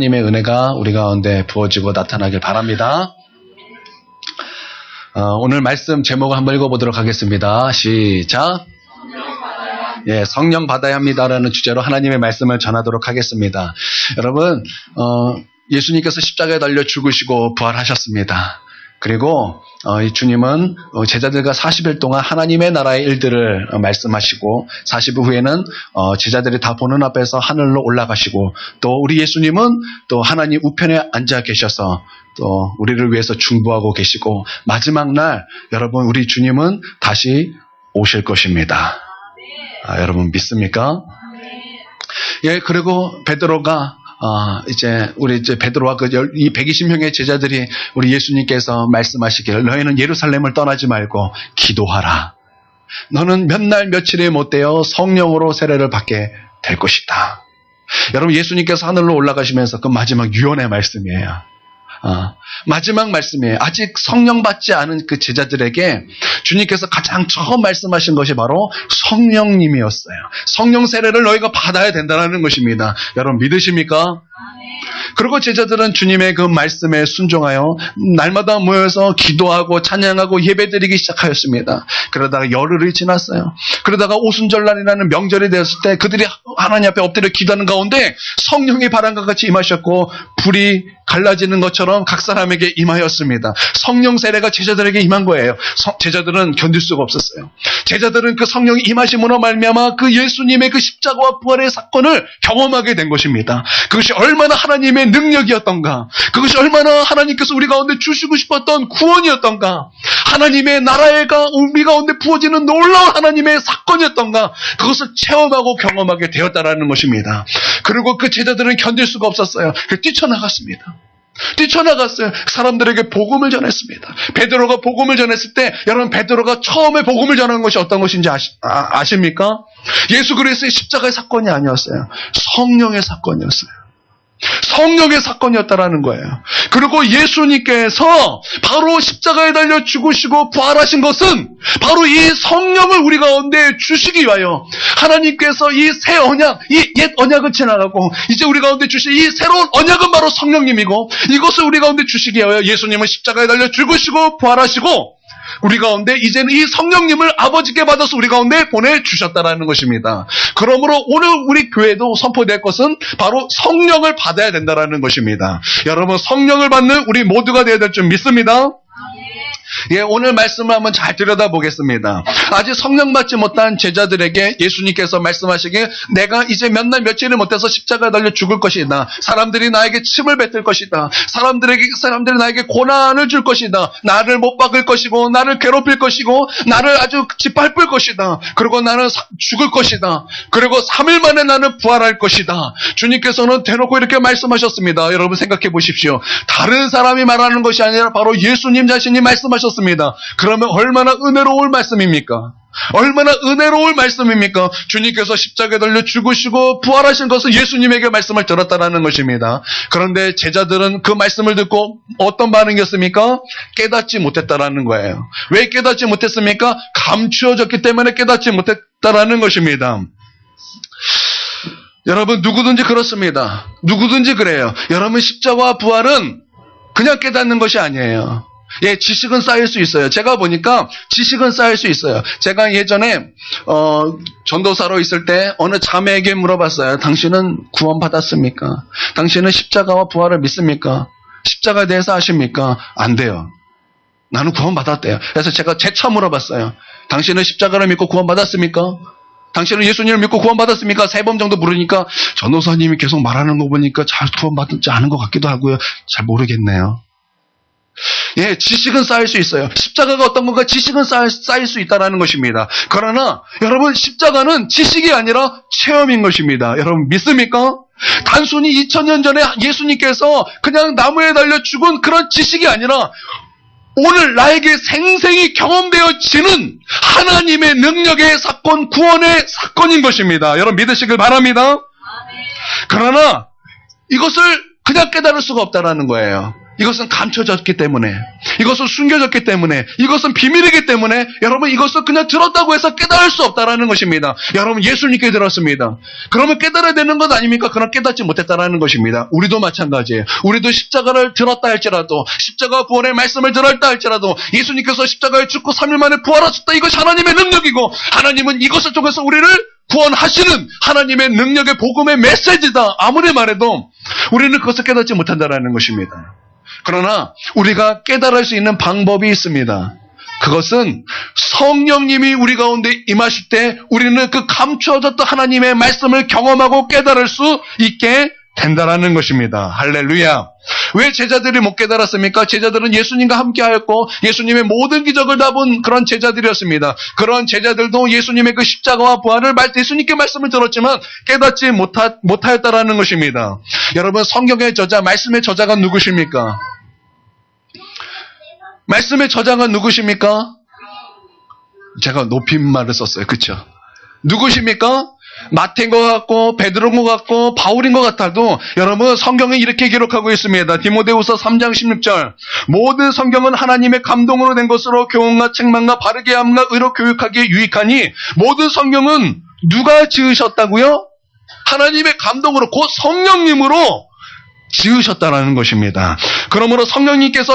하나님의 은혜가 우리 가운데 부어지고 나타나길 바랍니다. 오늘 말씀 제목을 한번 읽어보도록 하겠습니다. 시작. 예, 성령 받아야 합니다라는 주제로 하나님의 말씀을 전하도록 하겠습니다. 여러분, 예수님께서 십자가에 달려 죽으시고 부활하셨습니다. 그리고 이 주님은 제자들과 40일 동안 하나님의 나라의 일들을 말씀하시고 40일 후에는 제자들이 다 보는 앞에서 하늘로 올라가시고 또 우리 예수님은 또 하나님 우편에 앉아 계셔서 또 우리를 위해서 중보하고 계시고 마지막 날 여러분 우리 주님은 다시 오실 것입니다. 여러분 믿습니까? 예, 그리고 베드로가 우리 베드로와 이 120명의 제자들이 우리 예수님께서 말씀하시기를 너희는 예루살렘을 떠나지 말고 기도하라. 너는 몇 날 며칠에 못되어 성령으로 세례를 받게 될 것이다. 여러분 예수님께서 하늘로 올라가시면서 그 마지막 유언의 말씀이에요. 마지막 말씀이에요. 아직 성령 받지 않은 그 제자들에게 주님께서 가장 처음 말씀하신 것이 바로 성령님이었어요. 성령 세례를 너희가 받아야 된다는 것입니다. 여러분 믿으십니까? 그리고 제자들은 주님의 그 말씀에 순종하여 날마다 모여서 기도하고 찬양하고 예배드리기 시작하였습니다. 그러다가 열흘이 지났어요. 그러다가 오순절날이라는 명절이 되었을 때 그들이 하나님 앞에 엎드려 기도하는 가운데 성령이 바람과 같이 임하셨고 불이 갈라지는 것처럼 각 사람에게 임하였습니다. 성령 세례가 제자들에게 임한 거예요. 제자들은 견딜 수가 없었어요. 제자들은 그 성령이 임하심으로 말미암아 그 예수님의 그 십자가와 부활의 사건을 경험하게 된 것입니다. 그것이 얼마나 하나님의 능력이었던가, 그것이 얼마나 하나님께서 우리 가운데 주시고 싶었던 구원이었던가, 하나님의 나라가 우리 가운데 부어지는 놀라운 하나님의 사건이었던가, 그것을 체험하고 경험하게 되었다라는 것입니다. 그리고 그 제자들은 견딜 수가 없었어요. 뛰쳐나갔습니다. 사람들에게 복음을 전했습니다. 베드로가 복음을 전했을 때 여러분 베드로가 처음에 복음을 전한 것이 어떤 것인지 아십니까? 예수 그리스도의 십자가의 사건이 아니었어요. 성령의 사건이었어요. 성령의 사건이었다라는 거예요. 그리고 예수님께서 바로 십자가에 달려 죽으시고 부활하신 것은 바로 이 성령을 우리 가운데 주시기 위하여 하나님께서 이 새 언약, 이 옛 언약은 지나가고 이제 우리 가운데 주실 이 새로운 언약은 바로 성령님이고 이것을 우리 가운데 주시기 위하여 예수님은 십자가에 달려 죽으시고 부활하시고 우리 가운데 이제는 이 성령님을 아버지께 받아서 우리 가운데 보내주셨다라는 것입니다. 그러므로 오늘 우리 교회도 선포될 것은 바로 성령을 받아야 된다라는 것입니다. 여러분 성령을 받는 우리 모두가 되어야 될 줄 믿습니다. 예, 오늘 말씀을 한번 잘 들여다보겠습니다. 아직 성령 받지 못한 제자들에게 예수님께서 말씀하시기에 내가 이제 몇 날 며칠을 못해서 십자가에 달려 죽을 것이다. 사람들이 나에게 침을 뱉을 것이다. 사람들이 나에게 고난을 줄 것이다. 나를 못 박을 것이고 나를 괴롭힐 것이고 나를 아주 짓밟을 것이다. 그리고 나는 죽을 것이다. 그리고 3일 만에 나는 부활할 것이다. 주님께서는 대놓고 이렇게 말씀하셨습니다. 여러분 생각해 보십시오. 다른 사람이 말하는 것이 아니라 바로 예수님 자신이 말씀하셨습니다. 그러면 얼마나 은혜로울 말씀입니까? 얼마나 은혜로울 말씀입니까? 주님께서 십자가에 달려 죽으시고 부활하신 것은 예수님에게 말씀을 들었다라는 것입니다. 그런데 제자들은 그 말씀을 듣고 어떤 반응이었습니까? 깨닫지 못했다라는 거예요. 왜 깨닫지 못했습니까? 감추어졌기 때문에 깨닫지 못했다라는 것입니다. 여러분 누구든지 그렇습니다. 누구든지 그래요. 여러분 십자가와 부활은 그냥 깨닫는 것이 아니에요. 예, 지식은 쌓일 수 있어요. 제가 보니까 지식은 쌓일 수 있어요. 제가 예전에 전도사로 있을 때 어느 자매에게 물어봤어요. 당신은 구원받았습니까? 당신은 십자가와 부활을 믿습니까? 십자가에 대해서 아십니까? 안 돼요. 나는 구원받았대요. 그래서 제가 재차 물어봤어요. 당신은 십자가를 믿고 구원받았습니까? 당신은 예수님을 믿고 구원받았습니까? 3번 정도 물으니까 전도사님이 계속 말하는 거 보니까 잘 구원받지 않은 것 같기도 하고요. 잘 모르겠네요. 예, 지식은 쌓일 수 있어요. 십자가가 어떤 건가 지식은 쌓일 수 있다는 것입니다. 그러나 여러분 십자가는 지식이 아니라 체험인 것입니다. 여러분 믿습니까? 단순히 2000년 전에 예수님께서 그냥 나무에 달려 죽은 그런 지식이 아니라 오늘 나에게 생생히 경험되어지는 하나님의 능력의 사건, 구원의 사건인 것입니다. 여러분 믿으시길 바랍니다. 그러나 이것을 그냥 깨달을 수가 없다는 거예요. 이것은 감춰졌기 때문에 이것은 숨겨졌기 때문에, 이것은 비밀이기 때문에 여러분 이것을 그냥 들었다고 해서 깨달을 수 없다라는 것입니다. 여러분 예수님께 들었습니다. 그러면 깨달아야 되는 것 아닙니까? 그러나 깨닫지 못했다라는 것입니다. 우리도 마찬가지예요. 우리도 십자가를 들었다 할지라도, 십자가 구원의 말씀을 들었다 할지라도, 예수님께서 십자가에 죽고 3일 만에 부활하셨다, 이것이 하나님의 능력이고, 하나님은 이것을 통해서 우리를 구원하시는 하나님의 능력의 복음의 메시지다 아무리 말해도 우리는 그것을 깨닫지 못한다라는 것입니다. 그러나 우리가 깨달을 수 있는 방법이 있습니다. 그것은 성령님이 우리 가운데 임하실 때 우리는 그 감추어졌던 하나님의 말씀을 경험하고 깨달을 수 있게 된다라는 것입니다. 할렐루야. 왜 제자들이 못 깨달았습니까? 제자들은 예수님과 함께 하였고 예수님의 모든 기적을 다 본 그런 제자들이었습니다. 그런 제자들도 예수님의 그 십자가와 부활을 예수님께 말씀을 들었지만 깨닫지 못하였다라는 것입니다. 여러분 성경의 저자, 말씀의 저자가 누구십니까? 말씀의 저자가 누구십니까? 제가 높임말을 썼어요. 그렇죠? 누구십니까? 마태인 것 같고 베드로인 것 같고 바울인 것 같아도 여러분 성경은 이렇게 기록하고 있습니다. 디모데후서 3장 16절 모든 성경은 하나님의 감동으로 된 것으로 교훈과 책망과 바르게 함과 의로 교육하기에 유익하니 모든 성경은 누가 지으셨다고요? 하나님의 감동으로 곧 성령님으로 지으셨다라는 것입니다. 그러므로 성령님께서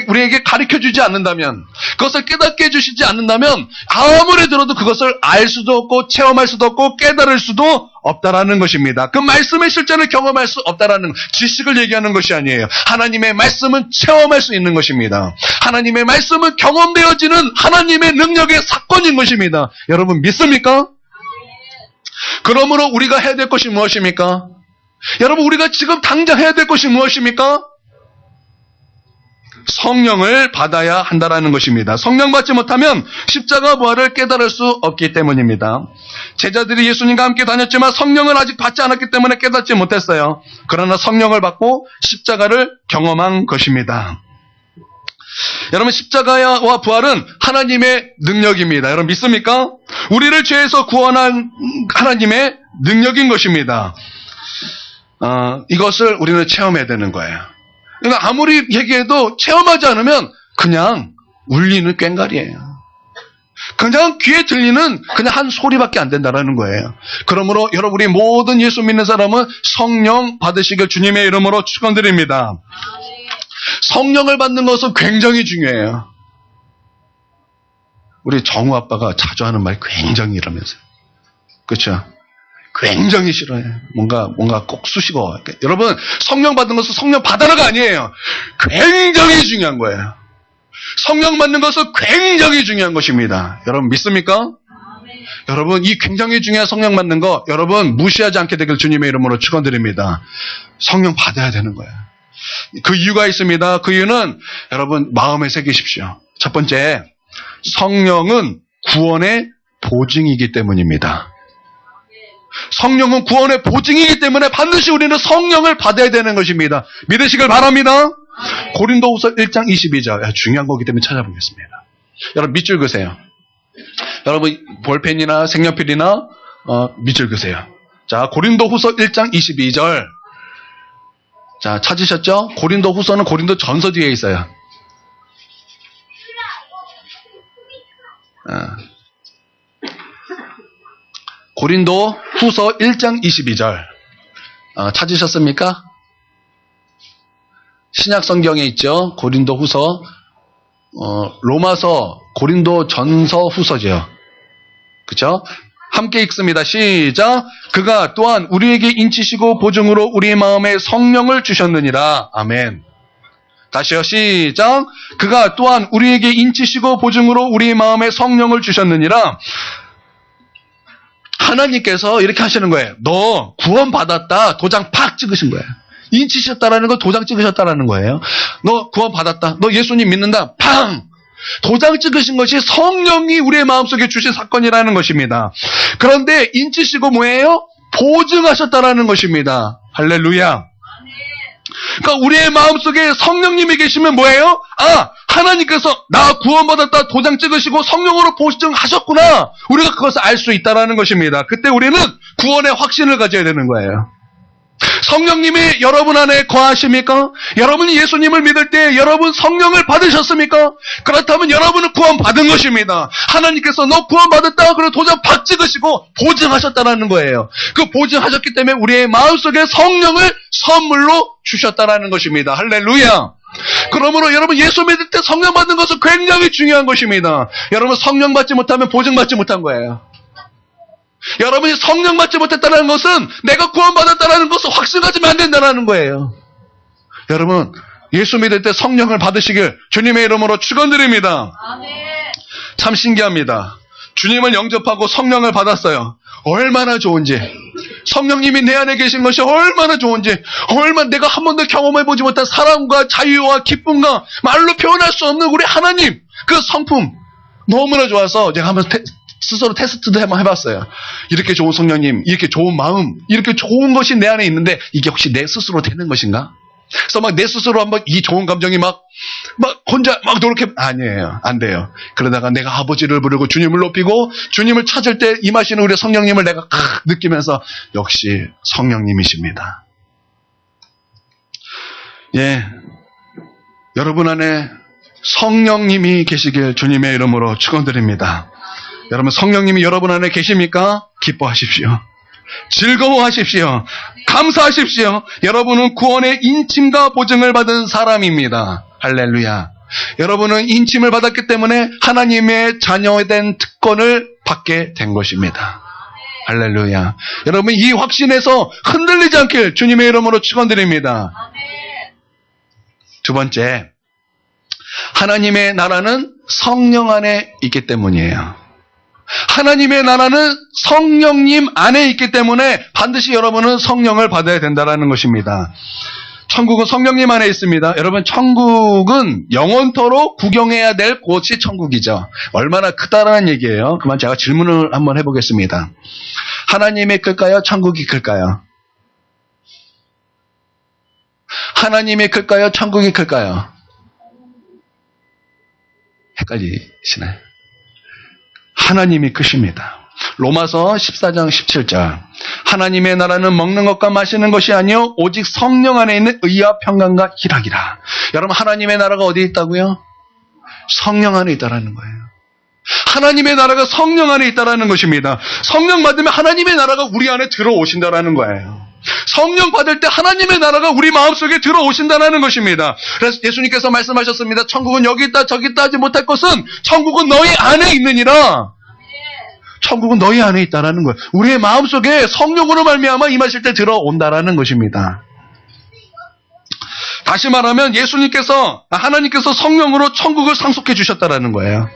우리에게 가르쳐주지 않는다면, 그것을 깨닫게 해주시지 않는다면 아무리 들어도 그것을 알 수도 없고 체험할 수도 없고 깨달을 수도 없다라는 것입니다. 그 말씀의 실제를 경험할 수 없다라는 지식을 얘기하는 것이 아니에요. 하나님의 말씀은 체험할 수 있는 것입니다. 하나님의 말씀은 경험되어지는 하나님의 능력의 사건인 것입니다. 여러분 믿습니까? 그러므로 우리가 해야 될 것이 무엇입니까? 여러분 우리가 지금 당장 해야 될 것이 무엇입니까? 성령을 받아야 한다라는 것입니다. 성령 받지 못하면 십자가 부활을 깨달을 수 없기 때문입니다. 제자들이 예수님과 함께 다녔지만 성령을 아직 받지 않았기 때문에 깨닫지 못했어요. 그러나 성령을 받고 십자가를 경험한 것입니다. 여러분 십자가와 부활은 하나님의 능력입니다. 여러분 믿습니까? 우리를 죄에서 구원한 하나님의 능력인 것입니다. 이것을 우리는 체험해야 되는 거예요. 그러니까 아무리 얘기해도 체험하지 않으면 그냥 울리는 꽹과리예요. 그냥 귀에 들리는 그냥 한 소리밖에 안 된다는 거예요. 그러므로 여러분 우리 모든 예수 믿는 사람은 성령 받으시길 주님의 이름으로 축원드립니다. 성령을 받는 것은 굉장히 중요해요. 우리 정우 아빠가 자주 하는 말이 굉장히 이러면서요. 그렇죠? 굉장히 싫어요. 뭔가 꼭 쑤시고. 여러분, 성령 받는 것은 성령 받아라가 아니에요. 굉장히 중요한 거예요. 성령 받는 것은 굉장히 중요한 것입니다. 여러분 믿습니까? 여러분, 이 굉장히 중요한 성령 받는 거, 여러분 무시하지 않게 되길 주님의 이름으로 축원드립니다. 성령 받아야 되는 거예요. 그 이유가 있습니다. 그 이유는 여러분 마음에 새기십시오. 첫 번째, 성령은 구원의 보증이기 때문입니다. 성령은 구원의 보증이기 때문에 반드시 우리는 성령을 받아야 되는 것입니다. 믿으시길 바랍니다. 고린도후서 1장 22절 중요한 거기 때문에 찾아보겠습니다. 여러분 밑줄 그세요. 여러분 볼펜이나 색연필이나 밑줄 그세요. 자, 고린도후서 1장 22절. 자, 찾으셨죠? 고린도후서는 고린도전서 뒤에 있어요. 고린도후서 1장 22절. 찾으셨습니까? 신약 성경에 있죠. 고린도후서, 로마서, 고린도전서 후서죠. 그렇죠? 함께 읽습니다. 시작. 그가 또한 우리에게 인치시고 보증으로 우리 마음에 성령을 주셨느니라. 아멘. 다시요. 시작. 그가 또한 우리에게 인치시고 보증으로 우리 마음에 성령을 주셨느니라. 하나님께서 이렇게 하시는 거예요. 너 구원 받았다. 도장 팍 찍으신 거예요. 인치셨다라는 거 도장 찍으셨다라는 거예요. 너 구원 받았다. 너 예수님 믿는다. 팡! 도장 찍으신 것이 성령이 우리의 마음속에 주신 사건이라는 것입니다. 그런데 인치시고 뭐예요? 보증하셨다라는 것입니다. 할렐루야. 그러니까 우리의 마음속에 성령님이 계시면 뭐예요? 하나님께서 나 구원받았다 도장 찍으시고 성령으로 보증하셨구나. 우리가 그것을 알 수 있다라는 것입니다. 그때 우리는 구원의 확신을 가져야 되는 거예요. 성령님이 여러분 안에 거하십니까? 여러분이 예수님을 믿을 때 여러분 성령을 받으셨습니까? 그렇다면 여러분은 구원받은 것입니다. 하나님께서 너 구원받았다 그리고 도장 박 찍으시고 보증하셨다는 거예요. 그 보증하셨기 때문에 우리의 마음속에 성령을 선물로 주셨다는 것입니다. 할렐루야. 그러므로 여러분 예수 믿을 때 성령 받는 것은 굉장히 중요한 것입니다. 여러분 성령 받지 못하면 보증받지 못한 거예요. 여러분이 성령 받지 못했다는 것은 내가 구원받았다는 것을 확신 가지면 안 된다는 거예요. 여러분 예수 믿을 때 성령을 받으시길 주님의 이름으로 축원드립니다. 참 신기합니다. 주님을 영접하고 성령을 받았어요. 얼마나 좋은지, 성령님이 내 안에 계신 것이 얼마나 좋은지, 얼마나 내가 한 번도 경험해보지 못한 사랑과 자유와 기쁨과 말로 표현할 수 없는 우리 하나님 그 성품 너무나 좋아서 제가 한번 스스로 테스트도 한번 해봤어요. 이렇게 좋은 성령님, 이렇게 좋은 마음, 이렇게 좋은 것이 내 안에 있는데 이게 혹시 내 스스로 되는 것인가? 그래서 막 내 스스로 한번 이 좋은 감정이 막 혼자 막 노력해. 아니에요. 안 돼요. 그러다가 내가 아버지를 부르고 주님을 높이고 주님을 찾을 때 임하시는 우리 성령님을 내가 느끼면서 역시 성령님이십니다. 예. 여러분 안에 성령님이 계시길 주님의 이름으로 축원드립니다. 여러분 성령님이 여러분 안에 계십니까? 기뻐하십시오. 즐거워하십시오. 감사하십시오. 여러분은 구원의 인침과 보증을 받은 사람입니다. 할렐루야. 여러분은 인침을 받았기 때문에 하나님의 자녀된 특권을 받게 된 것입니다. 할렐루야. 여러분 이 확신에서 흔들리지 않길 주님의 이름으로 축원드립니다. 두 번째, 하나님의 나라는 성령 안에 있기 때문이에요. 하나님의 나라는 성령님 안에 있기 때문에 반드시 여러분은 성령을 받아야 된다는 것입니다. 천국은 성령님 안에 있습니다. 여러분 천국은 영원토록 구경해야 될 곳이 천국이죠. 얼마나 크다라는 얘기예요. 그만 제가 질문을 한번 해보겠습니다. 하나님이 클까요? 천국이 클까요? 하나님이 클까요? 천국이 클까요? 헷갈리시나요? 하나님이 크십니다. 로마서 14장 17절. 하나님의 나라는 먹는 것과 마시는 것이 아니요 오직 성령 안에 있는 의와 평강과 희락이라. 여러분 하나님의 나라가 어디에 있다고요? 성령 안에 있다라는 거예요. 하나님의 나라가 성령 안에 있다라는 것입니다. 성령 받으면 하나님의 나라가 우리 안에 들어오신다라는 거예요. 성령 받을 때 하나님의 나라가 우리 마음속에 들어오신다는 것입니다. 그래서 예수님께서 말씀하셨습니다. 천국은 여기 있다 저기 있다 하지 못할 것은 천국은 너희 안에 있느니라. 천국은 너희 안에 있다라는 거예요. 우리의 마음속에 성령으로 말미암아 임하실 때 들어온다라는 것입니다. 다시 말하면 하나님께서 성령으로 천국을 상속해 주셨다라는 거예요.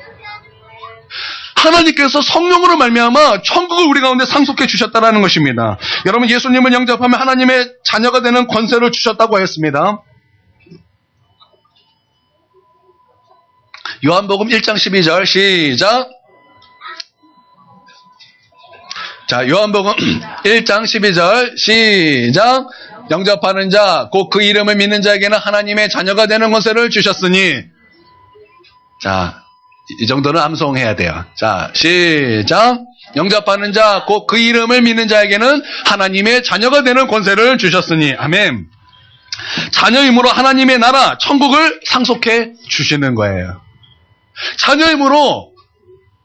하나님께서 성령으로 말미암아 천국을 우리 가운데 상속해 주셨다는 것입니다. 여러분 예수님을 영접하면 하나님의 자녀가 되는 권세를 주셨다고 했습니다. 요한복음 1장 12절 시작. 자, 요한복음 1장 12절 시작. 영접하는 자 곧 그 이름을 믿는 자에게는 하나님의 자녀가 되는 권세를 주셨으니. 자, 이 정도는 암송해야 돼요. 자, 시작. 영접하는 자, 곧 그 이름을 믿는 자에게는 하나님의 자녀가 되는 권세를 주셨으니. 아멘. 자녀임으로 하나님의 나라, 천국을 상속해 주시는 거예요. 자녀임으로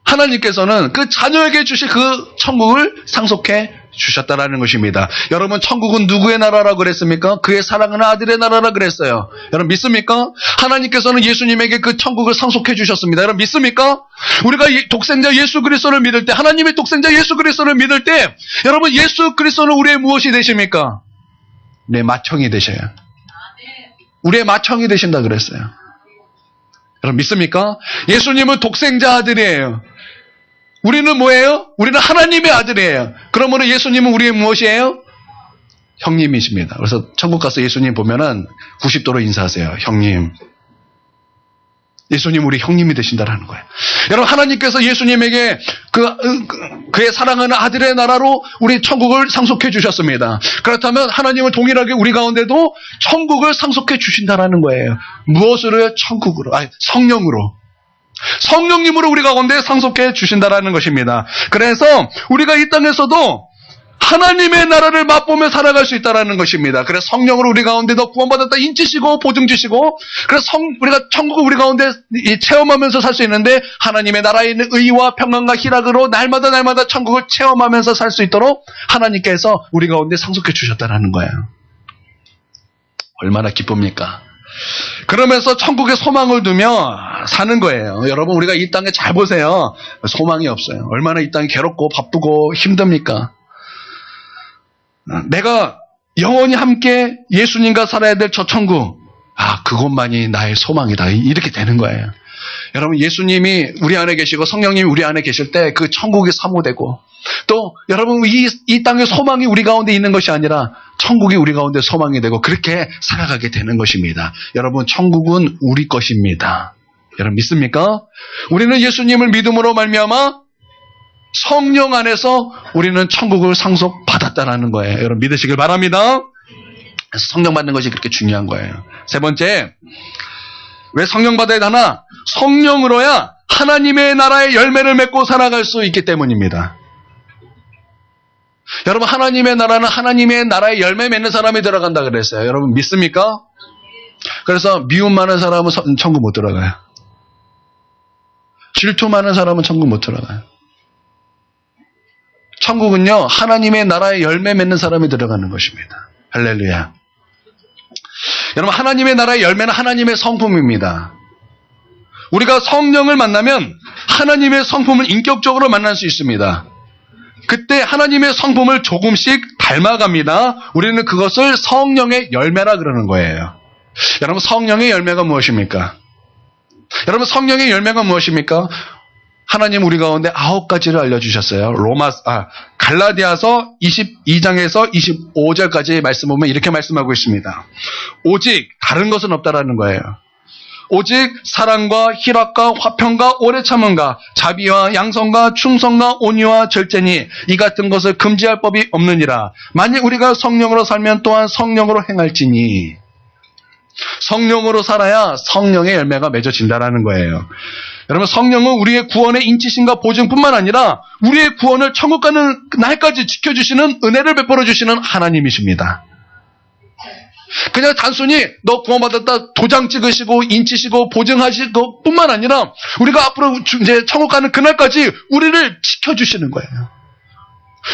하나님께서는 그 자녀에게 주신 그 천국을 상속해 주셨다라는 것입니다. 여러분 천국은 누구의 나라라고 그랬습니까? 그의 사랑하는 아들의 나라라고 그랬어요. 여러분 믿습니까? 하나님께서는 예수님에게 그 천국을 상속해 주셨습니다. 여러분 믿습니까? 우리가 독생자 예수 그리스도를 믿을 때, 하나님의 독생자 예수 그리스도를 믿을 때 여러분 예수 그리스도는 우리의 무엇이 되십니까? 네, 맏형이 되셔요. 우리의 맏형이 되신다 그랬어요. 여러분 믿습니까? 예수님은 독생자 아들이에요. 우리는 뭐예요? 우리는 하나님의 아들이에요. 그러므로 예수님은 우리의 무엇이에요? 형님이십니다. 그래서 천국 가서 예수님 보면은 90도로 인사하세요. 형님. 예수님 우리 형님이 되신다라는 거예요. 여러분 하나님께서 예수님에게 그의 사랑하는 아들의 나라로 우리 천국을 상속해 주셨습니다. 그렇다면 하나님은 동일하게 우리 가운데도 천국을 상속해 주신다라는 거예요. 무엇으로요? 천국으로. 아니 성령으로. 성령님으로 우리 가운데 상속해 주신다라는 것입니다. 그래서 우리가 이 땅에서도 하나님의 나라를 맛보며 살아갈 수 있다는 것입니다. 그래서 성령으로 우리 가운데도 구원받았다 인치시고 보증주시고, 그래서 우리가 천국을 우리 가운데 체험하면서 살 수 있는데, 하나님의 나라에 있는 의와 평강과 희락으로 날마다 천국을 체험하면서 살 수 있도록 하나님께서 우리 가운데 상속해 주셨다는 거예요. 얼마나 기쁩니까? 그러면서 천국에 소망을 두며 사는 거예요. 여러분, 우리가 이 땅에 잘 보세요. 소망이 없어요. 얼마나 이 땅이 괴롭고 바쁘고 힘듭니까? 내가 영원히 함께 예수님과 살아야 될 저 천국, 그것만이 나의 소망이다. 이렇게 되는 거예요. 여러분, 예수님이 우리 안에 계시고 성령님이 우리 안에 계실 때 그 천국이 사모되고, 또 여러분, 이 땅의 소망이 우리 가운데 있는 것이 아니라 천국이 우리 가운데 소망이 되고, 그렇게 살아가게 되는 것입니다. 여러분, 천국은 우리 것입니다. 여러분, 믿습니까? 우리는 예수님을 믿음으로 말미암아 성령 안에서 우리는 천국을 상속받았다는 거예요. 여러분, 믿으시길 바랍니다. 그래서 성령 받는 것이 그렇게 중요한 거예요. 세 번째, 왜 성령 받아야 하나? 성령으로야 하나님의 나라의 열매를 맺고 살아갈 수 있기 때문입니다. 여러분, 하나님의 나라는 하나님의 나라의 열매 맺는 사람이 들어간다 그랬어요. 여러분, 믿습니까? 그래서 미움 많은 사람은 천국 못 들어가요. 질투 많은 사람은 천국 못 들어가요. 천국은요, 하나님의 나라의 열매 맺는 사람이 들어가는 것입니다. 할렐루야. 여러분, 하나님의 나라의 열매는 하나님의 성품입니다. 우리가 성령을 만나면 하나님의 성품을 인격적으로 만날 수 있습니다. 그때 하나님의 성품을 조금씩 닮아갑니다. 우리는 그것을 성령의 열매라 그러는 거예요. 여러분, 성령의 열매가 무엇입니까? 여러분, 성령의 열매가 무엇입니까? 하나님 우리 가운데 9가지를 알려주셨어요. 갈라디아서 22장에서 25절까지 말씀 보면 이렇게 말씀하고 있습니다. 오직 다른 것은 없다라는 거예요. 오직 사랑과 희락과 화평과 오래 참음과 자비와 양성과 충성과 온유와 절제니 이 같은 것을 금지할 법이 없느니라. 만약 우리가 성령으로 살면 또한 성령으로 행할지니. 성령으로 살아야 성령의 열매가 맺어진다라는 거예요. 여러분, 성령은 우리의 구원의 인치심과 보증뿐만 아니라 우리의 구원을 천국 가는 날까지 지켜주시는 은혜를 베풀어 주시는 하나님이십니다. 그냥 단순히 너 구원받았다 도장 찍으시고 인치시고 보증하시고 뿐만 아니라 우리가 앞으로 이제 천국 가는 그날까지 우리를 지켜주시는 거예요.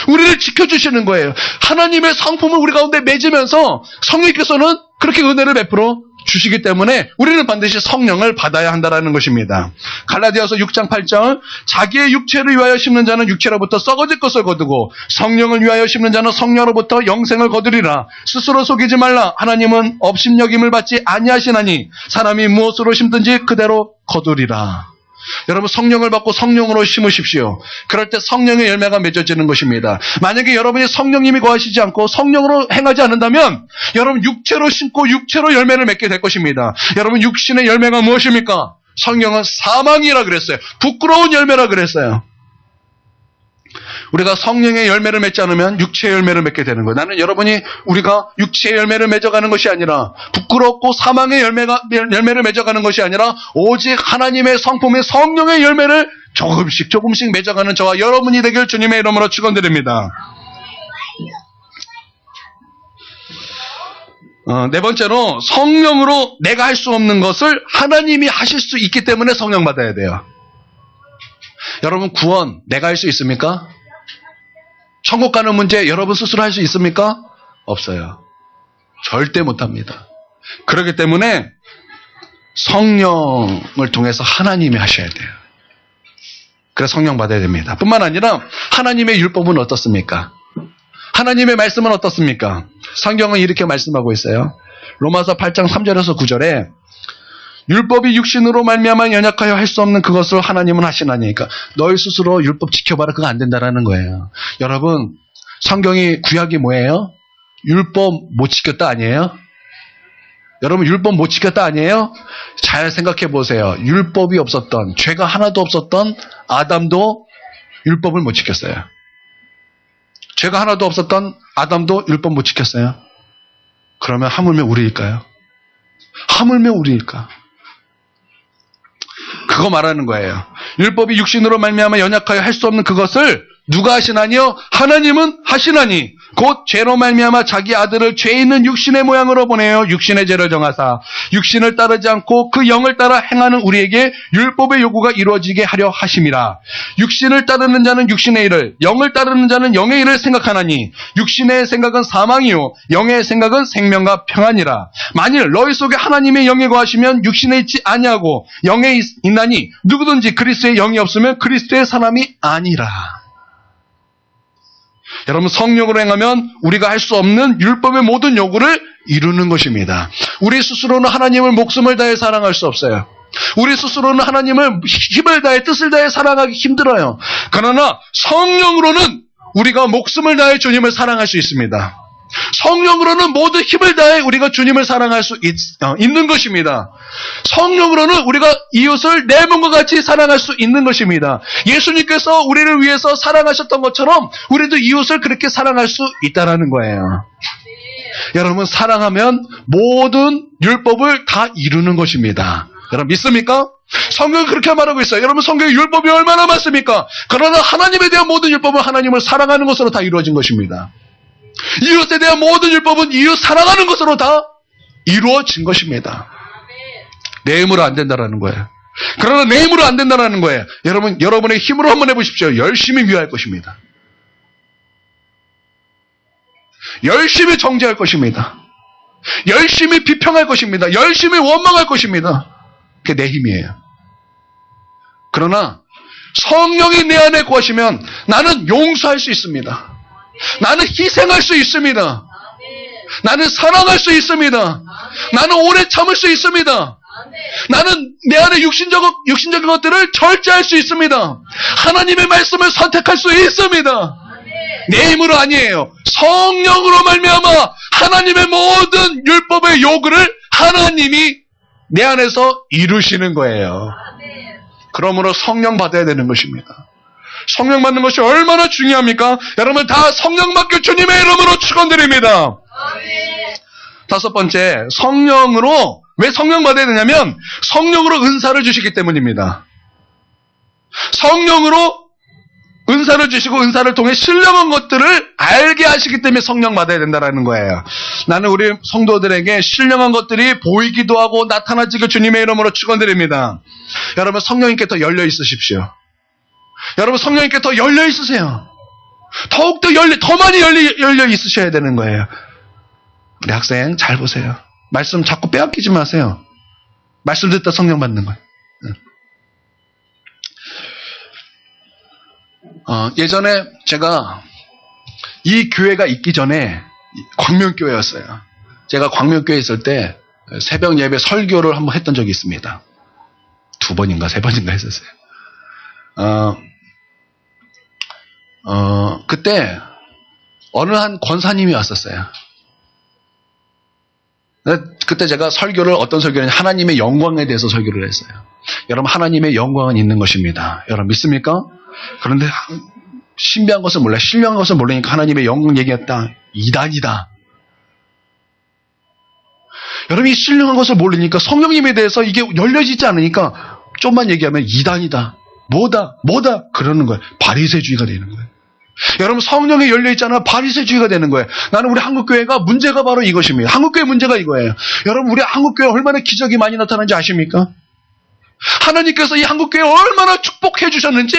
우리를 지켜주시는 거예요. 하나님의 성품을 우리 가운데 맺으면서 성령께서는 그렇게 은혜를 베풀어 주시기 때문에 우리는 반드시 성령을 받아야 한다는 것입니다. 갈라디아서 6장 8절, 자기의 육체를 위하여 심는 자는 육체로부터 썩어질 것을 거두고 성령을 위하여 심는 자는 성령으로부터 영생을 거두리라. 스스로 속이지 말라. 하나님은 업신여김을 받지 아니하시나니 사람이 무엇으로 심든지 그대로 거두리라. 여러분, 성령을 받고 성령으로 심으십시오. 그럴 때 성령의 열매가 맺어지는 것입니다. 만약에 여러분이 성령님이 거하시지 않고 성령으로 행하지 않는다면 여러분 육체로 심고 육체로 열매를 맺게 될 것입니다. 여러분, 육신의 열매가 무엇입니까? 성령은 사망이라 그랬어요. 부끄러운 열매라 그랬어요. 우리가 성령의 열매를 맺지 않으면 육체의 열매를 맺게 되는 거예요. 나는 여러분이 우리가 육체의 열매를 맺어가는 것이 아니라 부끄럽고 사망의 열매를 맺어가는 것이 아니라 오직 하나님의 성품의 성령의 열매를 조금씩 맺어가는 저와 여러분이 되길 주님의 이름으로 축원드립니다. 네 번째로, 성령으로 내가 할 수 없는 것을 하나님이 하실 수 있기 때문에 성령 받아야 돼요. 여러분, 구원 내가 할 수 있습니까? 천국 가는 문제 여러분 스스로 할 수 있습니까? 없어요. 절대 못합니다. 그렇기 때문에 성령을 통해서 하나님이 하셔야 돼요. 그래서 성령 받아야 됩니다. 뿐만 아니라 하나님의 율법은 어떻습니까? 하나님의 말씀은 어떻습니까? 성경은 이렇게 말씀하고 있어요. 로마서 8장 3절에서 9절에 율법이 육신으로 말미암아 연약하여 할 수 없는 그것을 하나님은 하시나니. 그러니까 너희 스스로 율법 지켜봐라, 그거 안 된다라는 거예요. 여러분, 성경이 구약이 뭐예요? 율법 못 지켰다 아니에요? 여러분, 율법 못 지켰다 아니에요? 잘 생각해 보세요. 율법이 없었던, 죄가 하나도 없었던 아담도 율법을 못 지켰어요. 죄가 하나도 없었던 아담도 율법 못 지켰어요. 그러면 하물며 우리일까요? 하물며 우리일까? 그거 말하는 거예요. 율법이 육신으로 말미암아 연약하여 할 수 없는 그것을 누가 하시나니요? 하나님은 하시나니 곧 죄로 말미암아 자기 아들을 죄 있는 육신의 모양으로 보내어 육신의 죄를 정하사 육신을 따르지 않고 그 영을 따라 행하는 우리에게 율법의 요구가 이루어지게 하려 하심이라. 육신을 따르는 자는 육신의 일을, 영을 따르는 자는 영의 일을 생각하나니 육신의 생각은 사망이요 영의 생각은 생명과 평안이라. 만일 너희 속에 하나님의 영이 거하시면 육신에 있지 아니하고 영에 있나니 누구든지 그리스도의 영이 없으면 그리스도의 사람이 아니라. 여러분, 성령으로 행하면 우리가 할 수 없는 율법의 모든 요구를 이루는 것입니다. 우리 스스로는 하나님을 목숨을 다해 사랑할 수 없어요. 우리 스스로는 하나님을 힘을 다해 뜻을 다해 사랑하기 힘들어요. 그러나 성령으로는 우리가 목숨을 다해 주님을 사랑할 수 있습니다. 성령으로는 모든 힘을 다해 우리가 주님을 사랑할 수 있는 것입니다. 성령으로는 우리가 이웃을 내 몸과 같이 사랑할 수 있는 것입니다. 예수님께서 우리를 위해서 사랑하셨던 것처럼 우리도 이웃을 그렇게 사랑할 수 있다는 거예요. 여러분, 사랑하면 모든 율법을 다 이루는 것입니다. 여러분, 믿습니까? 성경이 그렇게 말하고 있어요. 여러분, 성경의 율법이 얼마나 많습니까? 그러나 하나님에 대한 모든 율법은 하나님을 사랑하는 것으로 다 이루어진 것입니다. 이웃에 대한 모든 율법은 이웃 사랑하는 것으로 다 이루어진 것입니다. 내 힘으로 안 된다라는 거예요. 그러나 내 힘으로 안 된다라는 거예요. 여러분, 여러분의 힘으로 한번 해보십시오. 열심히 위할 것입니다. 열심히 정죄할 것입니다. 열심히 비평할 것입니다. 열심히 원망할 것입니다. 그게 내 힘이에요. 그러나 성령이 내 안에 거하시면 나는 용서할 수 있습니다. 나는 희생할 수 있습니다. 나는 사랑할 수 있습니다. 나는 오래 참을 수 있습니다. 나는 내 안에 육신적인 것들을 절제할 수 있습니다. 하나님의 말씀을 선택할 수 있습니다. 내 힘으로 아니에요. 성령으로 말미암아 하나님의 모든 율법의 요구를 하나님이 내 안에서 이루시는 거예요. 그러므로 성령 받아야 되는 것입니다. 성령 받는 것이 얼마나 중요합니까? 여러분, 다 성령 받고 주님의 이름으로 축원드립니다. 다섯 번째, 성령으로, 왜 성령 받아야 되냐면 성령으로 은사를 주시기 때문입니다. 성령으로 은사를 주시고 은사를 통해 신령한 것들을 알게 하시기 때문에 성령 받아야 된다는 거예요. 나는 우리 성도들에게 신령한 것들이 보이기도 하고 나타나지고 주님의 이름으로 축원드립니다. 여러분, 성령님께 더 열려 있으십시오. 여러분, 성령님께 더 열려 있으세요. 더욱더 더 많이 열려 있으셔야 되는 거예요. 우리 학생 잘 보세요. 말씀 자꾸 빼앗기지 마세요. 말씀 듣다 성령 받는 거예요. 예전에 제가 이 교회가 있기 전에 광명교회였어요. 제가 광명교회에 있을 때 새벽 예배 설교를 한번 했던 적이 있습니다. 2번인가 3번인가 했었어요. 그때 어느 한 권사님이 왔었어요. 그때 제가 설교를 어떤 설교냐면 하나님의 영광에 대해서 설교를 했어요. 여러분, 하나님의 영광은 있는 것입니다. 여러분, 믿습니까? 그런데 신비한 것을 몰라, 신령한 것을 모르니까 하나님의 영광 얘기했다. 이단이다. 여러분, 이 신령한 것을 모르니까 성령님에 대해서 이게 열려지지 않으니까 좀만 얘기하면 이단이다. 뭐다 그러는 거예요. 바리새주의가 되는 거예요. 여러분, 성령이 열려있잖아. 바리새주의가 되는 거예요. 나는 우리 한국교회가 문제가 바로 이것입니다. 한국교회 문제가 이거예요. 여러분, 우리 한국교회 얼마나 기적이 많이 나타나는지 아십니까? 하나님께서 이 한국교회 얼마나 축복해 주셨는지,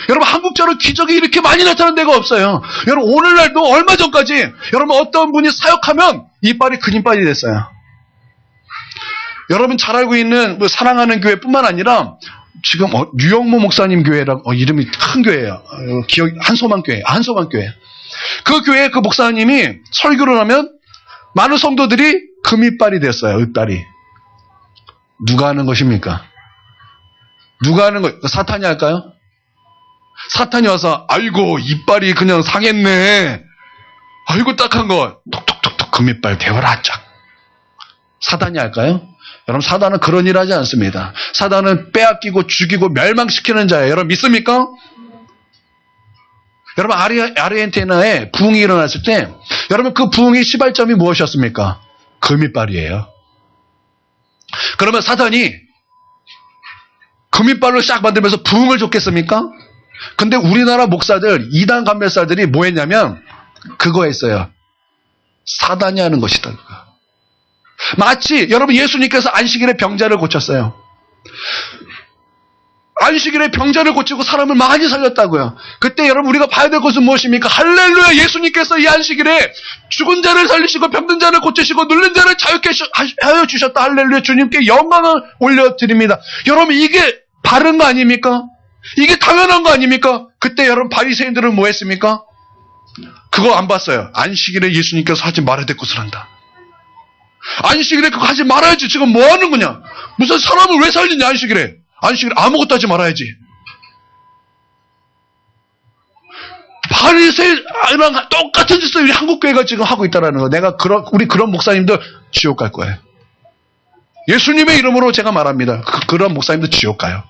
여러분, 한국처럼 기적이 이렇게 많이 나타나는 데가 없어요. 여러분, 오늘날도 얼마 전까지 여러분, 어떤 분이 사역하면 이빨이 큰 이빨이 됐어요. 여러분 잘 알고 있는 사랑하는 교회뿐만 아니라 지금 류영모 목사님 교회라고, 이름이 큰 교회예요. 한소만 교회. 그 교회 그 목사님이 설교를 하면 많은 성도들이 금이빨이 됐어요. 이빨이. 누가 하는 것입니까? 누가 하는 거? 사탄이 할까요? 사탄이 와서 아이고 이빨이 그냥 상했네. 아이고 딱한 거. 톡톡톡톡 금이빨 대어라 쫙. 사탄이 할까요? 여러분, 사단은 그런 일 하지 않습니다. 사단은 빼앗기고 죽이고 멸망시키는 자예요. 여러분, 믿습니까? 여러분, 아르헨티나에 부흥이 일어났을 때 여러분, 그 부흥의 시발점이 무엇이었습니까? 금이빨이에요. 그러면 사단이 금이빨로 싹 만들면서 부흥을 줬겠습니까? 근데 우리나라 목사들, 이단 감별사들이 뭐 했냐면 그거 했어요. 사단이 하는 것이다. 마치 여러분 예수님께서 안식일에 병자를 고쳤어요. 안식일에 병자를 고치고 사람을 많이 살렸다고요. 그때 여러분 우리가 봐야 될 것은 무엇입니까? 할렐루야, 예수님께서 이 안식일에 죽은 자를 살리시고 병든 자를 고치시고 눌린 자를 자유케 하여 주셨다. 할렐루야, 주님께 영광을 올려드립니다. 여러분 이게 바른 거 아닙니까? 이게 당연한 거 아닙니까? 그때 여러분 바리새인들은 뭐 했습니까? 그거 안 봤어요. 안식일에 예수님께서 하지 말아야 될 것을 한다. 안식일에 그거 하지 말아야지. 지금 뭐 하는 거냐? 무슨 사람을 왜 살리냐 안식일에. 안식일에 아무것도 하지 말아야지. 바리새인이랑 똑같은 짓을 우리 한국교회가 지금 하고 있다는 거. 우리 그런 목사님들 지옥 갈 거예요. 예수님의 이름으로 제가 말합니다. 그런 목사님들 지옥 가요.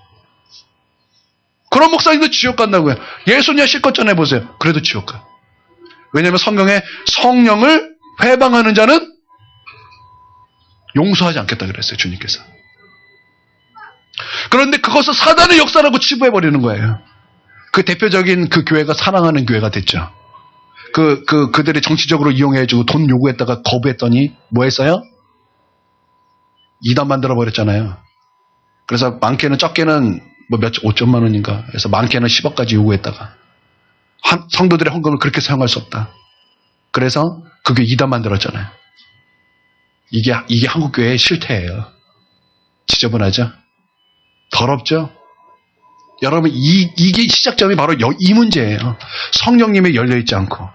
그런 목사님도 지옥 간다고요. 예수님 실컷 전해보세요. 그래도 지옥 가요. 왜냐하면 성경에 성령을 회방하는 자는 용서하지 않겠다 그랬어요. 주님께서. 그런데 그것을 사단의 역사라고 치부해버리는 거예요. 그 대표적인 그 교회가 사랑하는 교회가 됐죠. 그들이 정치적으로 이용해주고 돈 요구했다가 거부했더니 뭐 했어요? 이단 만들어버렸잖아요. 그래서 많게는 적게는 뭐 5천만 원인가 해서 많게는 10억까지 요구했다가 성도들의 헌금을 그렇게 사용할 수 없다. 그래서 그게 이단 만들었잖아요. 이게 한국교회의 실태예요. 지저분하죠? 더럽죠? 여러분 이게 시작점이 바로 이 문제예요. 성령님이 열려있지 않고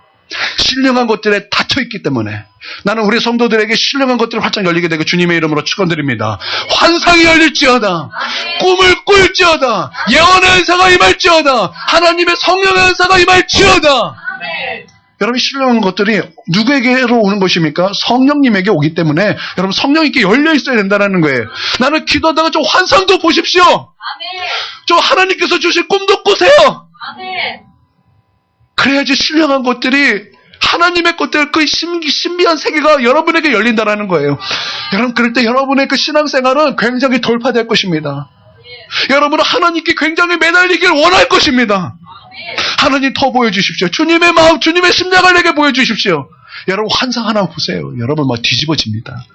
신령한 것들에 닫혀있기 때문에 나는 우리 성도들에게 신령한 것들을 활짝 열리게 되고 주님의 이름으로 축원드립니다. 환상이 열릴지어다, 꿈을 꿀지어다, 예언의 은사가 임할지어다, 하나님의 성령의 은사가 임할지어다. 여러분 신령한 것들이 누구에게로 오는 것입니까? 성령님에게 오기 때문에 여러분 성령님께 열려있어야 된다는 거예요. 나는 기도하다가 좀 환상도 보십시오. 좀 하나님께서 주신 꿈도 꾸세요. 그래야지 신령한 것들이 하나님의 것들 그 신비한 세계가 여러분에게 열린다는 거예요. 여러분 그럴 때 여러분의 그 신앙생활은 굉장히 돌파될 것입니다. 여러분은 하나님께 굉장히 매달리길 원할 것입니다. 하나님 더 보여주십시오. 주님의 마음, 주님의 심령을 내게 보여주십시오. 여러분 환상 하나 보세요. 여러분 막 뒤집어집니다.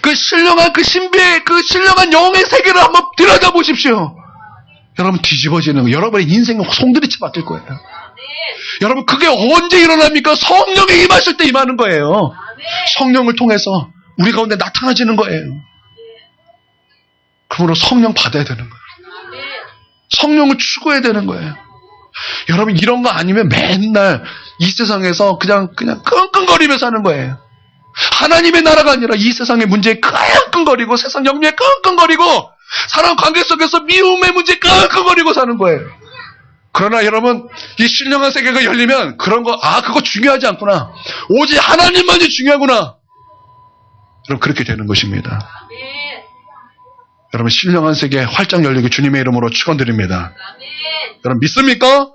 그 신령한 그 신비의 그 신령한 영의 세계를 한번 들여다보십시오. 여러분 뒤집어지는 거. 여러분의 인생은 송두리째 바뀔 거예요. 여러분 그게 언제 일어납니까? 성령이 임하실 때 임하는 거예요. 성령을 통해서 우리 가운데 나타나지는 거예요. 그러므로 성령 받아야 되는 거예요. 성령을 추구해야 되는 거예요. 여러분 이런 거 아니면 맨날 이 세상에서 그냥 끙끙거리며 사는 거예요. 하나님의 나라가 아니라 이 세상의 문제에 끙끙거리고 세상 영리에 끙끙거리고 사람 관계 속에서 미움의 문제에 끙끙거리고 사는 거예요. 그러나 여러분 이 신령한 세계가 열리면 그런 거 그거 중요하지 않구나. 오직 하나님만이 중요하구나. 여러분 그렇게 되는 것입니다. 여러분 신령한 세계 활짝 열리고 주님의 이름으로 축원드립니다. 여러분 믿습니까?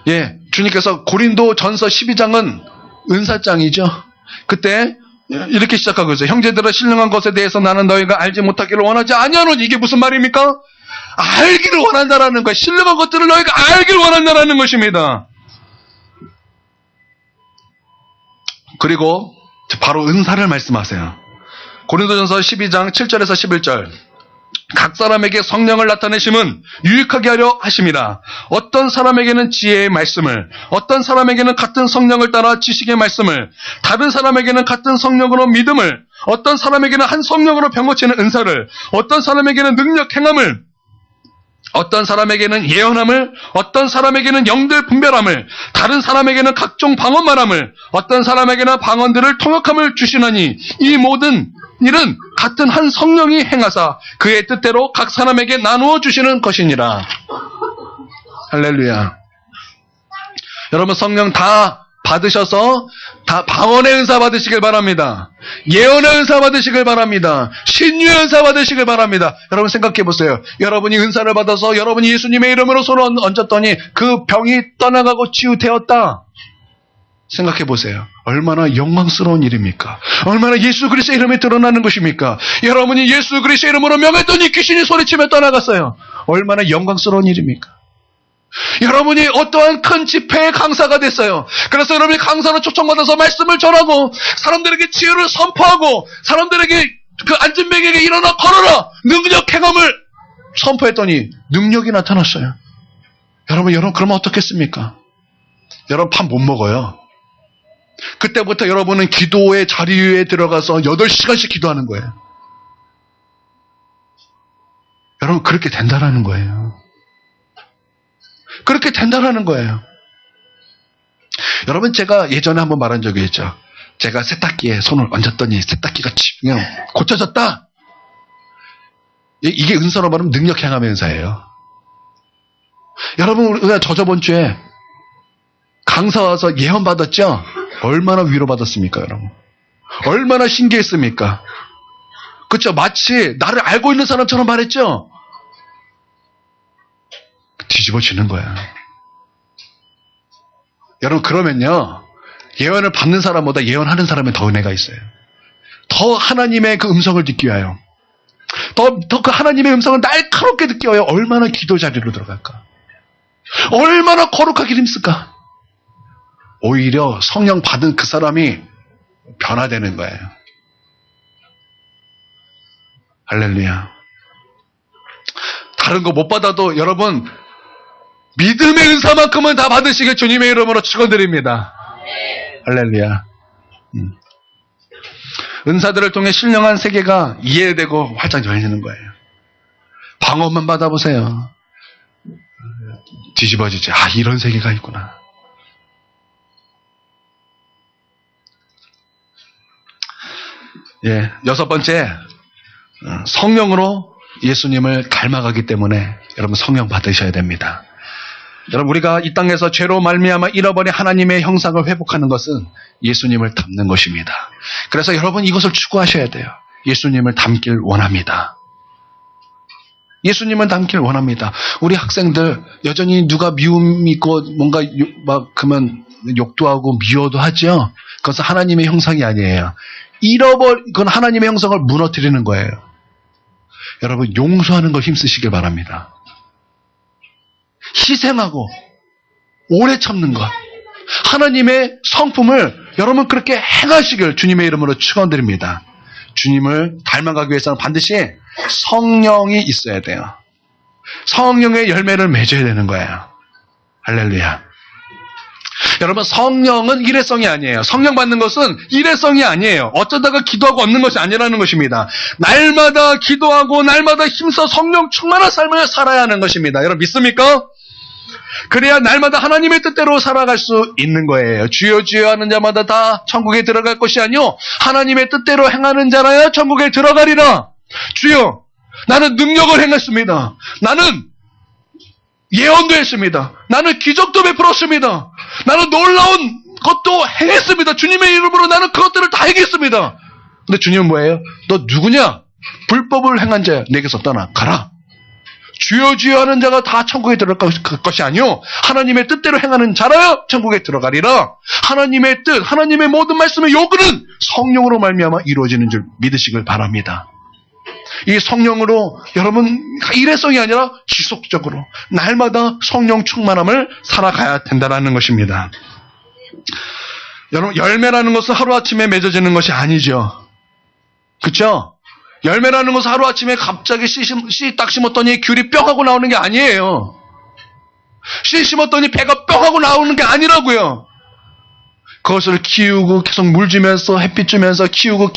예, 주님께서 고린도 전서 12장은 은사장이죠. 그때 이렇게 시작하고 있어요. 형제들아 신령한 것에 대해서 나는 너희가 알지 못하기를 원하지 아니하노니. 이게 무슨 말입니까? 알기를 원한다라는 거예요. 신령한 것들을 너희가 알기를 원한다라는 것입니다. 그리고 바로 은사를 말씀하세요. 고린도전서 12장 7절에서 11절. 각 사람에게 성령을 나타내심은 유익하게 하려 하심이라. 어떤 사람에게는 지혜의 말씀을, 어떤 사람에게는 같은 성령을 따라 지식의 말씀을, 다른 사람에게는 같은 성령으로 믿음을, 어떤 사람에게는 한 성령으로 병고치는 은사를, 어떤 사람에게는 능력 행함을, 어떤 사람에게는 예언함을, 어떤 사람에게는 영들 분별함을, 다른 사람에게는 각종 방언 말함을, 어떤 사람에게는 방언들을 통역함을 주시나니 이 모든 일은 같은 한 성령이 행하사 그의 뜻대로 각 사람에게 나누어 주시는 것이니라. 할렐루야. 여러분 성령 다 받으셔서 다 방언의 은사 받으시길 바랍니다. 예언의 은사 받으시길 바랍니다. 신유의 은사 받으시길 바랍니다. 여러분 생각해 보세요. 여러분이 은사를 받아서 여러분이 예수님의 이름으로 손을 얹었더니 그 병이 떠나가고 치유되었다. 생각해 보세요. 얼마나 영광스러운 일입니까? 얼마나 예수 그리스도의 이름에 드러나는 것입니까? 여러분이 예수 그리스도의 이름으로 명했더니 귀신이 소리치며 떠나갔어요. 얼마나 영광스러운 일입니까? 여러분이 어떠한 큰 집회의 강사가 됐어요. 그래서 여러분이 강사로 초청받아서 말씀을 전하고 사람들에게 지혜를 선포하고 사람들에게 그 앉은 뱅에게 일어나 걸어라 능력 행함을 선포했더니 능력이 나타났어요. 여러분 그러면 어떻겠습니까? 여러분 밥 못 먹어요. 그때부터 여러분은 기도의 자리에 들어가서 8시간씩 기도하는 거예요. 여러분 그렇게 된다라는 거예요. 그렇게 된다라는 거예요. 여러분 제가 예전에 한번 말한 적이 있죠. 제가 세탁기에 손을 얹었더니 세탁기가 그냥 고쳐졌다. 이게 은사로 말하면 능력 행함의 은사예요. 여러분 우리가 저번 주에 강사 와서 예언 받았죠? 얼마나 위로받았습니까, 여러분? 얼마나 신기했습니까? 그렇죠? 마치 나를 알고 있는 사람처럼 말했죠? 뒤집어지는 거야. 여러분 그러면요. 예언을 받는 사람보다 예언하는 사람에 더 은혜가 있어요. 더 하나님의 그 음성을 듣기 위하여. 더 그 하나님의 음성을 날카롭게 듣기 위하여 얼마나 기도 자리로 들어갈까? 얼마나 거룩하게 힘쓸까? 오히려 성령 받은 그 사람이 변화되는 거예요. 할렐루야. 다른 거 못 받아도 여러분 믿음의 은사만큼은 다 받으시길 주님의 이름으로 축원드립니다. 할렐루야. 은사들을 통해 신령한 세계가 이해되고 활짝 열리는 거예요. 방언만 받아보세요. 뒤집어지지. 아, 이런 세계가 있구나. 예, 6번째, 성령으로 예수님을 닮아가기 때문에 여러분 성령 받으셔야 됩니다. 여러분 우리가 이 땅에서 죄로 말미암아 잃어버린 하나님의 형상을 회복하는 것은 예수님을 닮는 것입니다. 그래서 여러분 이것을 추구하셔야 돼요. 예수님을 닮길 원합니다. 예수님을 닮길 원합니다. 우리 학생들 여전히 누가 미움 있고 뭔가 그러면 욕도 하고 미워도 하죠. 그것은 하나님의 형상이 아니에요. 그건 하나님의 형상을 무너뜨리는 거예요. 여러분 용서하는 걸 힘쓰시길 바랍니다. 희생하고 오래 참는 것. 하나님의 성품을 여러분 그렇게 행하시길 주님의 이름으로 축원드립니다. 주님을 닮아가기 위해서는 반드시 성령이 있어야 돼요. 성령의 열매를 맺어야 되는 거예요. 할렐루야. 여러분 성령은 일회성이 아니에요. 성령 받는 것은 일회성이 아니에요. 어쩌다가 기도하고 얻는 것이 아니라는 것입니다. 날마다 기도하고 날마다 힘써 성령 충만한 삶을 살아야 하는 것입니다. 여러분 믿습니까? 그래야 날마다 하나님의 뜻대로 살아갈 수 있는 거예요. 주여 주여 하는 자마다 다 천국에 들어갈 것이 아니요 하나님의 뜻대로 행하는 자라야 천국에 들어가리라. 주여 나는 능력을 행했습니다. 나는 예언도 했습니다. 나는 기적도 베풀었습니다. 나는 놀라운 것도 행했습니다. 주님의 이름으로 나는 그것들을 다 행했습니다. 근데 주님은 뭐예요? 너 누구냐? 불법을 행한 자야. 내게서 떠나 가라. 주여 주여 하는 자가 다 천국에 들어갈 것이 아니요 하나님의 뜻대로 행하는 자라야 천국에 들어가리라. 하나님의 뜻, 하나님의 모든 말씀의 요구는 성령으로 말미암아 이루어지는 줄 믿으시길 바랍니다. 이 성령으로 여러분 일회성이 아니라 지속적으로 날마다 성령 충만함을 살아가야 된다는 것입니다. 여러분 열매라는 것은 하루아침에 맺어지는 것이 아니죠. 그렇죠? 열매라는 것은 하루아침에 갑자기 씨 딱 심었더니 귤이 뿅 하고 나오는 게 아니에요. 씨 심었더니 배가 뿅 하고 나오는 게 아니라고요. 그것을 키우고 계속 물 주면서 햇빛 주면서 키우고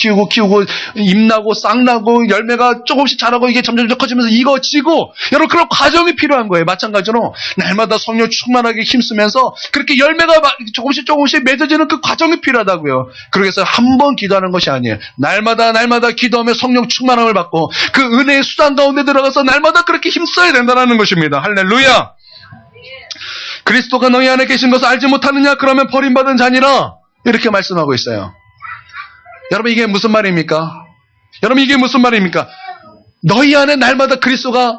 잎 나고 싹 나고 열매가 조금씩 자라고 이게 점점 커지면서 익어지고 여러분 그런 과정이 필요한 거예요. 마찬가지로 날마다 성령 충만하게 힘쓰면서 그렇게 열매가 조금씩 맺어지는 그 과정이 필요하다고요. 그래서 한 번 기도하는 것이 아니에요. 날마다 기도하며 성령 충만함을 받고 그 은혜의 수단 가운데 들어가서 날마다 그렇게 힘써야 된다는 것입니다. 할렐루야. 그리스도가 너희 안에 계신 것을 알지 못하느냐? 그러면 버림받은 자니라. 이렇게 말씀하고 있어요. 여러분 이게 무슨 말입니까? 너희 안에 날마다 그리스도가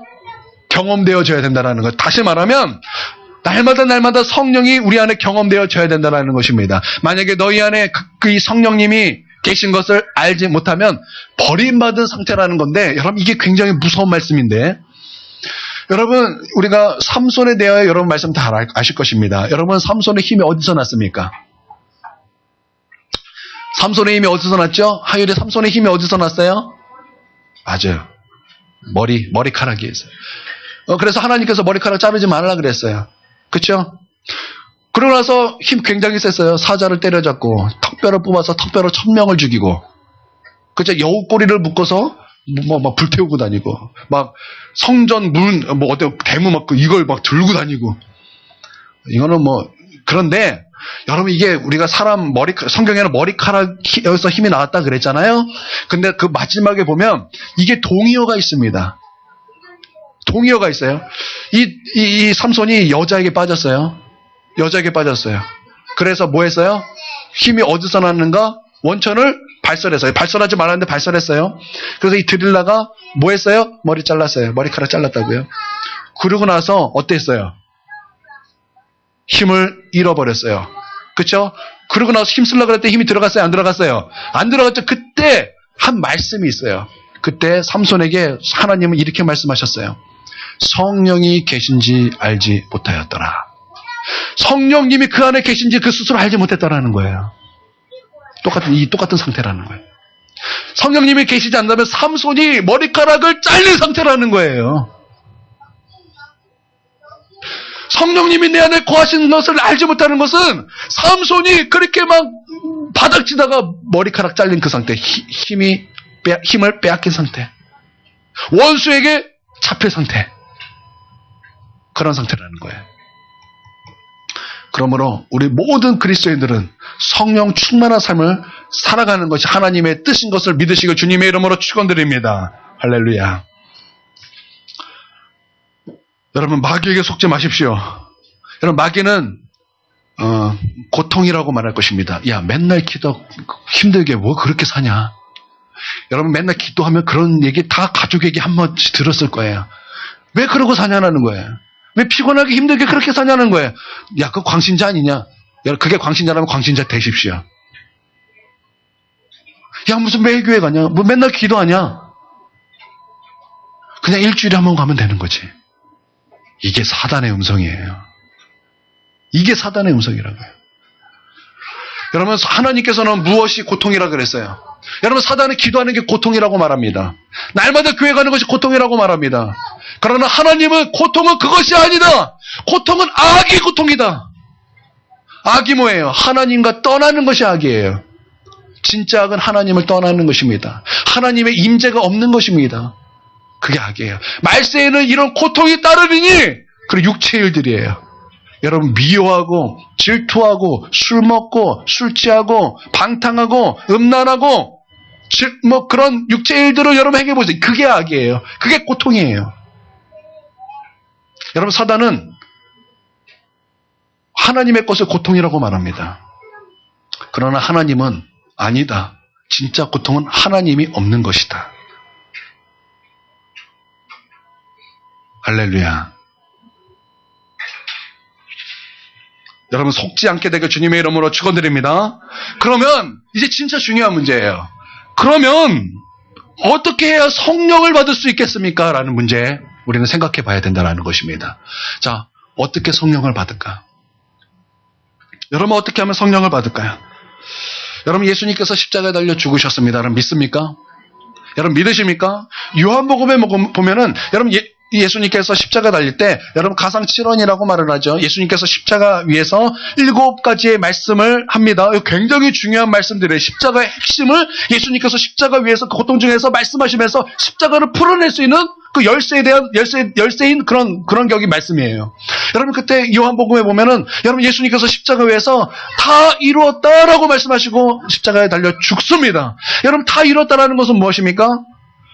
경험되어져야 된다는 것. 다시 말하면 날마다 성령이 우리 안에 경험되어져야 된다는 것입니다. 만약에 너희 안에 그 성령님이 계신 것을 알지 못하면 버림받은 상태라는 건데, 여러분 이게 굉장히 무서운 말씀인데, 여러분 우리가 삼손에 대하여 여러분 말씀 다 아실 것입니다. 여러분 삼손의 힘이 어디서 났습니까? 삼손의 힘이 어디서 났죠? 하율의 삼손의 힘이 어디서 났어요? 맞아요. 머리카락이에요. 그래서 하나님께서 머리카락 자르지 말라 그랬어요. 그렇죠? 그러고 나서 힘 굉장히 셌어요. 사자를 때려잡고 턱뼈를 뽑아서 턱뼈로 1000명을 죽이고, 그렇죠? 여우 꼬리를 묶어서 막 불태우고 다니고, 막 성전 문 어디 대문 막 이걸 막 들고 다니고. 이거는 그런데 여러분 이게 우리가 사람 성경에는 머리카락에서 힘이 나왔다 그랬잖아요. 근데 그 마지막에 보면 이게 동의어가 있습니다. 동의어가 있어요. 이 삼손이 여자에게 빠졌어요. 그래서 뭐 했어요? 힘이 어디서 났는가? 원천을 발설했어요. 발설하지 말았는데 발설했어요. 그래서 이 드릴라가 뭐 했어요? 머리 잘랐어요. 머리카락 잘랐다고요. 그러고 나서 어땠어요? 힘을 잃어버렸어요. 그렇죠? 그러고 나서 힘쓰려고 그랬더니 힘이 들어갔어요? 안 들어갔어요? 안 들어갔죠. 그때 한 말씀이 있어요. 그때 삼손에게 하나님은 이렇게 말씀하셨어요. 성령이 계신지 알지 못하였더라. 성령님이 그 안에 계신지 그 스스로 알지 못했다라는 거예요. 똑같은 상태라는 거예요. 성령님이 계시지 않다면 삼손이 머리카락을 잘린 상태라는 거예요. 성령님이 내 안에 거하시는 것을 알지 못하는 것은 삼손이 그렇게 막 바닥지다가 머리카락 잘린 그 상태, 힘을 빼앗긴 상태, 원수에게 잡힐 상태, 그런 상태라는 거예요. 그러므로 우리 모든 그리스도인들은 성령 충만한 삶을 살아가는 것이 하나님의 뜻인 것을 믿으시고 주님의 이름으로 축원드립니다. 할렐루야. 여러분 마귀에게 속지 마십시오. 여러분 마귀는 고통이라고 말할 것입니다. 야 맨날 기도 힘들게 뭐 그렇게 사냐. 여러분 맨날 기도하면 그런 얘기 다 가족 얘기 한 번씩 들었을 거예요. 왜 그러고 사냐는 거예요. 왜 피곤하게 힘들게 그렇게 사냐는 거예요. 야, 그거 광신자 아니냐? 여러분, 그게 광신자라면 광신자 되십시오. 야, 무슨 매일 교회 가냐? 뭐 맨날 기도하냐? 그냥 일주일에 한 번 가면 되는 거지. 이게 사단의 음성이에요. 이게 사단의 음성이라고요. 여러분, 하나님께서는 무엇이 고통이라 그랬어요? 여러분, 사단이 기도하는 게 고통이라고 말합니다. 날마다 교회 가는 것이 고통이라고 말합니다. 그러나 하나님은 고통은 그것이 아니다. 고통은 악이 고통이다. 악이 뭐예요? 하나님과 떠나는 것이 악이에요. 진짜 악은 하나님을 떠나는 것입니다. 하나님의 임재가 없는 것입니다. 그게 악이에요. 말세에는 이런 고통이 따르리니 그 육체의 일들이에요. 여러분 미워하고 질투하고 술 먹고 술 취하고 방탕하고 음란하고 그런 육체의 일들을 여러분 행해보세요. 그게 악이에요. 그게 고통이에요. 여러분 사단은 하나님의 것을 고통이라고 말합니다. 그러나 하나님은 아니다. 진짜 고통은 하나님이 없는 것이다. 할렐루야. 여러분 속지 않게 되게 주님의 이름으로 축원드립니다. 그러면 이제 진짜 중요한 문제예요. 그러면 어떻게 해야 성령을 받을 수 있겠습니까? 라는 문제 우리는 생각해 봐야 된다는 것입니다. 자, 어떻게 성령을 받을까? 여러분 어떻게 하면 성령을 받을까요? 여러분 예수님께서 십자가에 달려 죽으셨습니다. 여러분 믿습니까? 여러분 믿으십니까? 요한복음에 보면은 여러분 예수님께서 십자가 달릴 때 여러분 가상칠언이라고 말을 하죠. 예수님께서 십자가 위에서 7가지의 말씀을 합니다. 굉장히 중요한 말씀들이에요. 십자가의 핵심을 예수님께서 십자가 위에서 그 고통 중에서 말씀하시면서 십자가를 풀어낼 수 있는 그 열쇠에 대한 열쇠인 그런 격이 말씀이에요. 여러분 그때 요한복음에 보면은 여러분 예수님께서 십자가 위에서 다 이루었다라고 말씀하시고 십자가에 달려 죽습니다. 여러분 다 이루었다라는 것은 무엇입니까?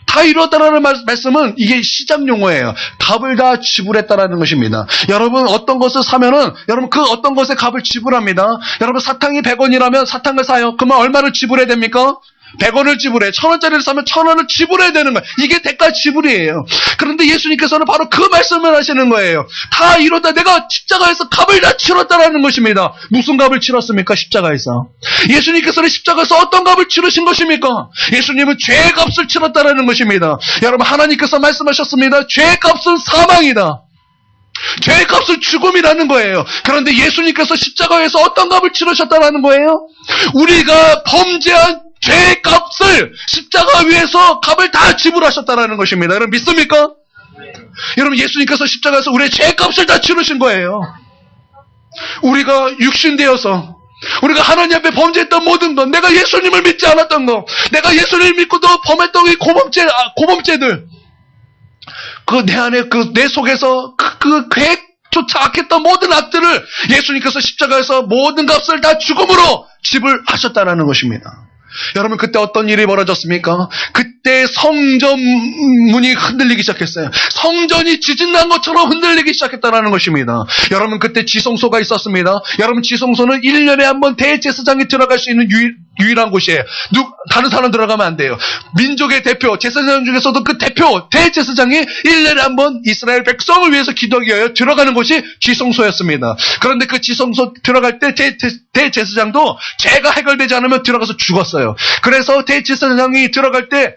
다 이루었다라는 말씀은 이게 시장 용어예요. 값을 다 지불했다라는 것입니다. 여러분 어떤 것을 사면은 여러분 그 어떤 것에 값을 지불합니다. 여러분 사탕이 100원이라면 사탕을 사요. 그러면 얼마를 지불해야 됩니까? 100원을 지불해. 1000원짜리를 사면 1000원을 지불해야 되는 거예요. 이게 대가 지불이에요. 그런데 예수님께서는 바로 그 말씀을 하시는 거예요. 다 이뤘다. 내가 십자가에서 값을 다 치렀다라는 것입니다. 무슨 값을 치렀습니까? 십자가에서. 예수님께서는 십자가에서 어떤 값을 치르신 것입니까? 예수님은 죄의 값을 치렀다라는 것입니다. 여러분, 하나님께서 말씀하셨습니다. 죄의 값은 사망이다. 죄의 값은 죽음이라는 거예요. 그런데 예수님께서 십자가에서 어떤 값을 치르셨다라는 거예요? 우리가 범죄한 죄의 값을 십자가 위에서 값을 다 지불하셨다라는 것입니다. 여러분 믿습니까? 여러분, 예수님께서 십자가에서 우리의 죄의 값을 다 치르신 거예요. 우리가 육신되어서 우리가 하나님 앞에 범죄했던 모든 것, 내가 예수님을 믿지 않았던 것, 내가 예수님을 믿고도 범했던 이 고범죄들, 그 내 안에 내 속에서 그 계획조차 악했던 모든 악들을 예수님께서 십자가에서 모든 값을 다 죽음으로 지불하셨다는 것입니다. 여러분, 그때 어떤 일이 벌어졌습니까? 그때 성전 문이 흔들리기 시작했어요. 성전이 지진난 것처럼 흔들리기 시작했다는 것입니다. 여러분, 그때 지성소가 있었습니다. 여러분, 지성소는 1년에 한 번 대제사장이 들어갈 수 있는 유일한 곳이에요. 다른 사람 들어가면 안 돼요. 민족의 대표, 제사장 중에서도 그 대표, 대제사장이 1년에 한 번 이스라엘 백성을 위해서 기도하기 위하여 들어가는 곳이 지성소였습니다. 그런데 그 지성소 들어갈 때 대제사장도 죄가 해결되지 않으면 들어가서 죽었어요. 그래서 대제사장이 들어갈 때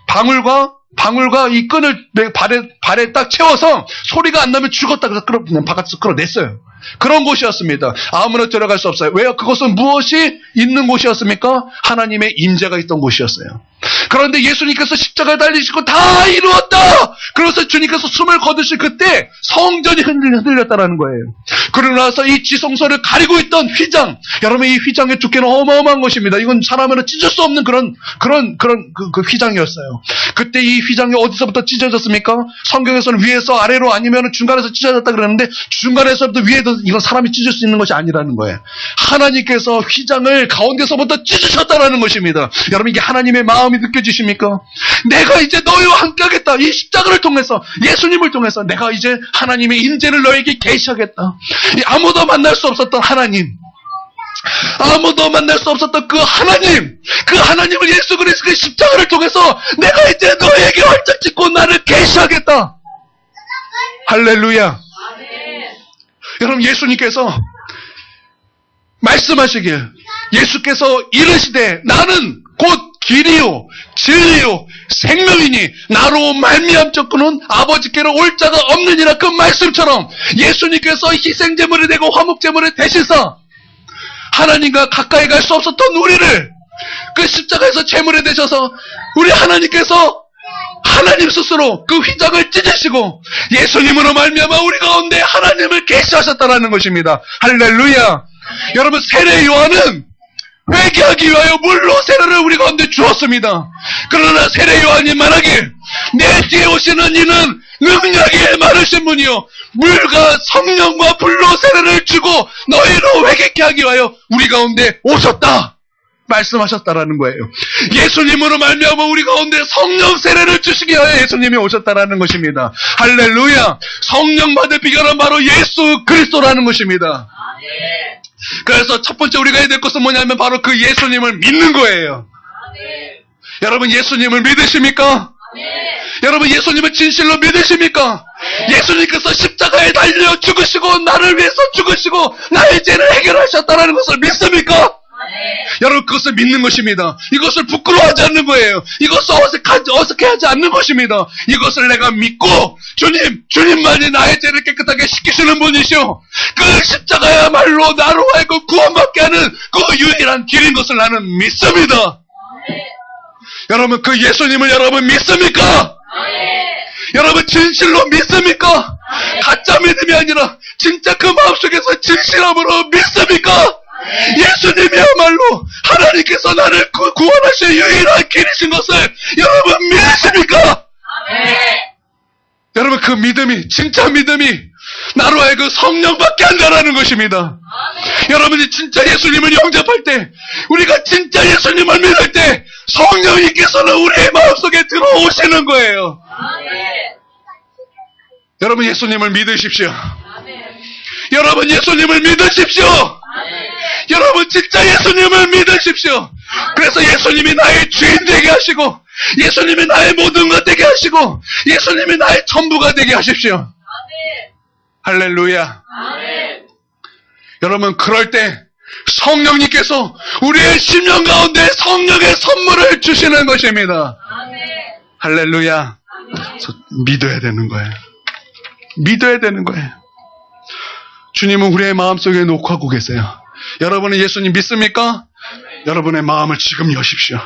방울과 이 끈을 발에 딱 채워서 소리가 안 나면 죽었다. 그래서 그냥 바깥에서 끌어냈어요. 그런 곳이었습니다. 아무나 들어갈 수 없어요. 왜요? 그것은 무엇이 있는 곳이었습니까? 하나님의 임재가 있던 곳이었어요. 그런데 예수님께서 십자가에 달리시고 다 이루었다! 그래서 주님께서 숨을 거두실 그때 성전이 흔들렸다는 거예요. 그러고 나서 이 지성소를 가리고 있던 휘장, 여러분, 이 휘장의 두께는 어마어마한 것입니다. 이건 사람으로 찢을 수 없는 그런 휘장이었어요. 그때 이 휘장이 어디서부터 찢어졌습니까? 성경에서는 위에서 아래로 아니면 중간에서 찢어졌다 그러는데 중간에서부터 위에도 이건 사람이 찢을 수 있는 것이 아니라는 거예요. 하나님께서 휘장을 가운데서부터 찢으셨다라는 것입니다. 여러분, 이게 하나님의 마음이 느껴지십니까? 내가 이제 너희와 함께하겠다. 이 십자가를 통해서, 예수님을 통해서 내가 이제 하나님의 임재를 너에게 계시하겠다. 아무도 만날 수 없었던 하나님, 아무도 만날 수 없었던 그 하나님을 예수 그리스도의 십자가를 통해서 내가 이제 너에게 활짝 짓고 나를 계시하겠다. 할렐루야. 여러분, 예수님께서 말씀하시길, 예수께서 이르시되 나는 곧 길이요 진리요 생명이니 나로 말미암자고는 아버지께로 올 자가 없느니라. 그 말씀처럼 예수님께서 희생제물이 되고 화목제물을 대신사 하나님과 가까이 갈 수 없었던 우리를 그 십자가에서 제물이 되셔서 우리 하나님께서 하나님 스스로 그 휘장을 찢으시고 예수님으로 말미암아 우리 가운데 하나님을 계시하셨다는 것입니다. 할렐루야. 여러분, 세례 요한은 회개하기 위하여 물로 세례를 우리 가운데 주었습니다. 그러나 세례 요한이 말하길, 내 뒤에 오시는 이는 능력이 많으신 분이요 물과 성령과 불로 세례를 주고 너희로 회개케 하기 위하여 우리 가운데 오셨다 말씀하셨다라는 거예요. 예수님으로 말미암아 우리 가운데 성령 세례를 주시기 위하여 예수님이 오셨다라는 것입니다. 할렐루야. 성령 받을 비결은 바로 예수 그리스도라는 것입니다. 그래서 첫 번째 우리가 해야 될 것은 뭐냐면 바로 그 예수님을 믿는 거예요. 여러분, 예수님을 믿으십니까? 여러분, 예수님을 진실로 믿으십니까? 예수님께서 십자가에 달려 죽으시고 나를 위해서 죽으시고 나의 죄를 해결하셨다는 것을 믿습니까? 여러분, 그것을 믿는 것입니다. 이것을 부끄러워하지 않는 거예요. 이것을 어색해하지 않는 것입니다. 이것을 내가 믿고 주님만이 나의 죄를 깨끗하게 씻기시는 분이시오. 그 십자가야말로 나로 하여금 구원받게 하는 그 유일한 길인 것을 나는 믿습니다. 여러분, 그 예수님을 여러분 믿습니까? 여러분, 진실로 믿습니까? 가짜 믿음이 아니라 진짜 그 마음속에서 진실함으로 믿습니까? 예수님이야말로 하나님께서 나를 구원하실 유일한 길이신 것을 여러분 믿으십니까? 여러분, 그 믿음이, 진짜 믿음이 나로 하여금 성령밖에 안 가라는 것입니다. 여러분이 진짜 예수님을 영접할 때, 우리가 진짜 예수님을 믿을 때 성령님께서는 우리의 마음속에 들어오시는 거예요. 여러분, 예수님을 믿으십시오. 여러분 예수님을 믿으십시오. 여러분 진짜 예수님을 믿으십시오. 그래서 예수님이 나의 주인 되게 하시고, 예수님이 나의 모든 것 되게 하시고, 예수님이 나의 전부가 되게 하십시오. 할렐루야. 여러분 그럴 때 성령님께서 우리의 심령 가운데 성령의 선물을 주시는 것입니다. 할렐루야. 믿어야 되는 거예요. 믿어야 되는 거예요. 주님은 우리의 마음속에 놓고 하고 계세요. 여러분은 예수님 믿습니까? 여러분의 마음을 지금 여십시오.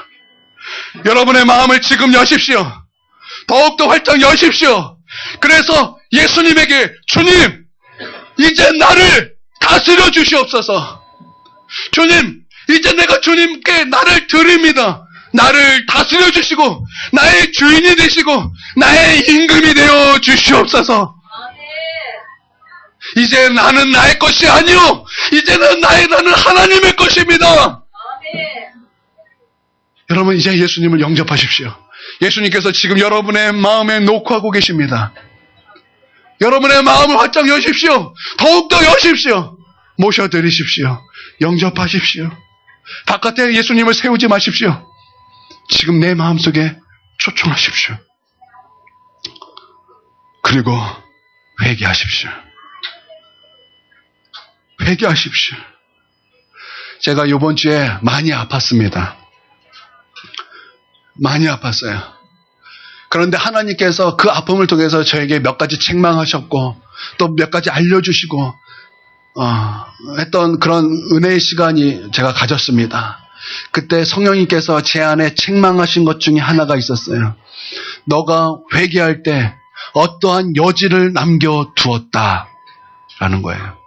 여러분의 마음을 지금 여십시오. 더욱더 활짝 여십시오. 그래서 예수님에게 주님, 이제 나를 다스려 주시옵소서. 주님, 이제 내가 주님께 나를 드립니다. 나를 다스려 주시고 나의 주인이 되시고 나의 임금이 되어 주시옵소서. 이제 나는 나의 것이 아니요, 이제는 나는 하나님의 것입니다. 여러분 이제 예수님을 영접하십시오. 예수님께서 지금 여러분의 마음에 놓고 하고 계십니다. 여러분의 마음을 활짝 여십시오. 더욱더 여십시오. 모셔드리십시오. 영접하십시오. 바깥에 예수님을 세우지 마십시오. 지금 내 마음속에 초청하십시오. 그리고 회개하십시오. 회개하십시오. 제가 이번 주에 많이 아팠습니다. 많이 아팠어요. 그런데 하나님께서 그 아픔을 통해서 저에게 몇 가지 책망하셨고 또 몇 가지 알려주시고 했던 그런 은혜의 시간이 제가 가졌습니다. 그때 성령님께서 제 안에 책망하신 것 중에 하나가 있었어요. 너가 회개할 때 어떠한 여지를 남겨두었다 라는 거예요.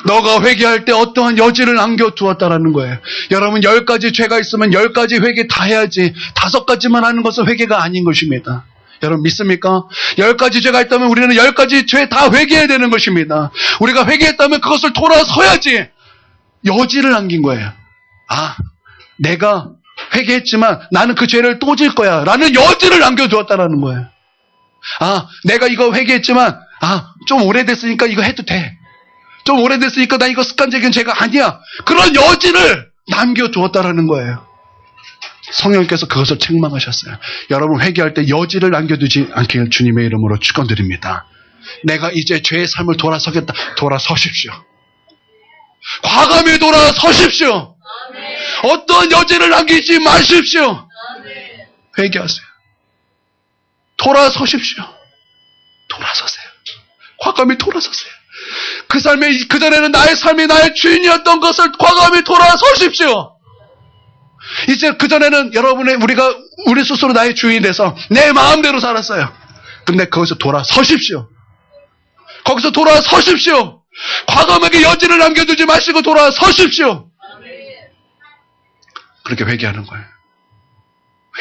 너가 회개할 때 어떠한 여지를 남겨두었다라는 거예요. 여러분 10가지 죄가 있으면 10가지 회개 다 해야지 5가지만 하는 것은 회개가 아닌 것입니다. 여러분 믿습니까? 10가지 죄가 있다면 우리는 10가지 죄 다 회개해야 되는 것입니다. 우리가 회개했다면 그것을 돌아서야지. 여지를 남긴 거예요. 내가 회개했지만 나는 그 죄를 또 질 거야 라는 여지를 남겨두었다라는 거예요. 내가 이거 회개했지만 좀 오래됐으니까 이거 해도 돼. 좀 오래됐으니까 나 이거 습관적인 죄가 아니야. 그런 여지를 남겨두었다라는 거예요. 성령님께서 그것을 책망하셨어요. 여러분 회개할 때 여지를 남겨두지 않게 주님의 이름으로 축원드립니다. 내가 이제 죄의 삶을 돌아서겠다. 돌아서십시오. 과감히 돌아서십시오. 어떤 여지를 남기지 마십시오. 회개하세요. 돌아서십시오. 돌아서세요. 과감히 돌아서세요. 그전에는 나의 삶이 나의 주인이었던 것을 과감히 돌아서십시오. 이제 그전에는 우리 스스로 나의 주인이 돼서 내 마음대로 살았어요. 근데 거기서 돌아서십시오. 거기서 돌아서십시오. 과감하게 여지를 남겨두지 마시고 돌아서십시오. 그렇게 회개하는 거예요.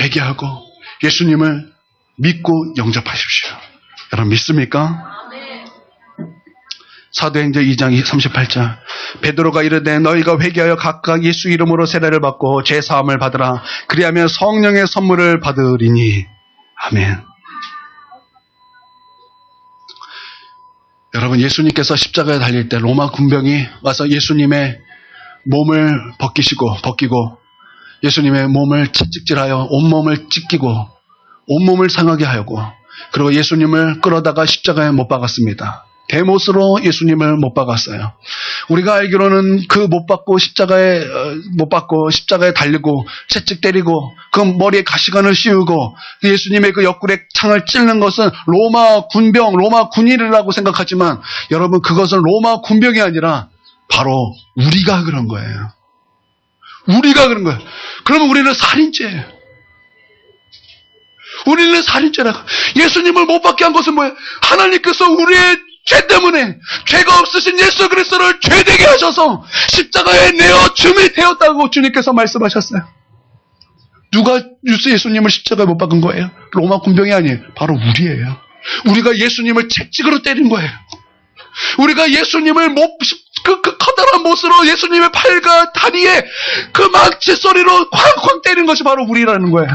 회개하고 예수님을 믿고 영접하십시오. 여러분 믿습니까? 사도행전 2장 38절 베드로가 이르되 너희가 회개하여 각각 예수 이름으로 세례를 받고 죄사함을 받으라. 그리하면 성령의 선물을 받으리니. 아멘. 여러분 예수님께서 십자가에 달릴 때 로마 군병이 와서 예수님의 몸을 벗기고 예수님의 몸을 채찍질하여 온몸을 찢기고 온몸을 상하게 하고 그리고 예수님을 끌어다가 십자가에 못 박았습니다. 대못으로 예수님을 못 박았어요. 우리가 알기로는 그 못 박고 십자가에 달리고 채찍 때리고 그 머리에 가시관을 씌우고 예수님의 그 옆구리에 창을 찔는 것은 로마 군인이라고 생각하지만 여러분 그것은 로마 군병이 아니라 바로 우리가 그런 거예요. 우리가 그런 거예요. 그러면 우리는 살인죄예요. 우리는 살인죄라고. 예수님을 못 박게 한 것은 뭐예요? 하나님께서 우리의 죄 때문에 죄가 없으신 예수 그리스도를 죄되게 하셔서 십자가에 내어 줌이 되었다고 주님께서 말씀하셨어요. 누가 예수님을 십자가에 못 박은 거예요? 로마 군병이 아니에요. 바로 우리예요. 우리가 예수님을 채찍으로 때린 거예요. 우리가 예수님을 그 커다란 못으로 예수님의 팔과 다리에 그 망치 소리로 쾅쾅 때린 것이 바로 우리라는 거예요.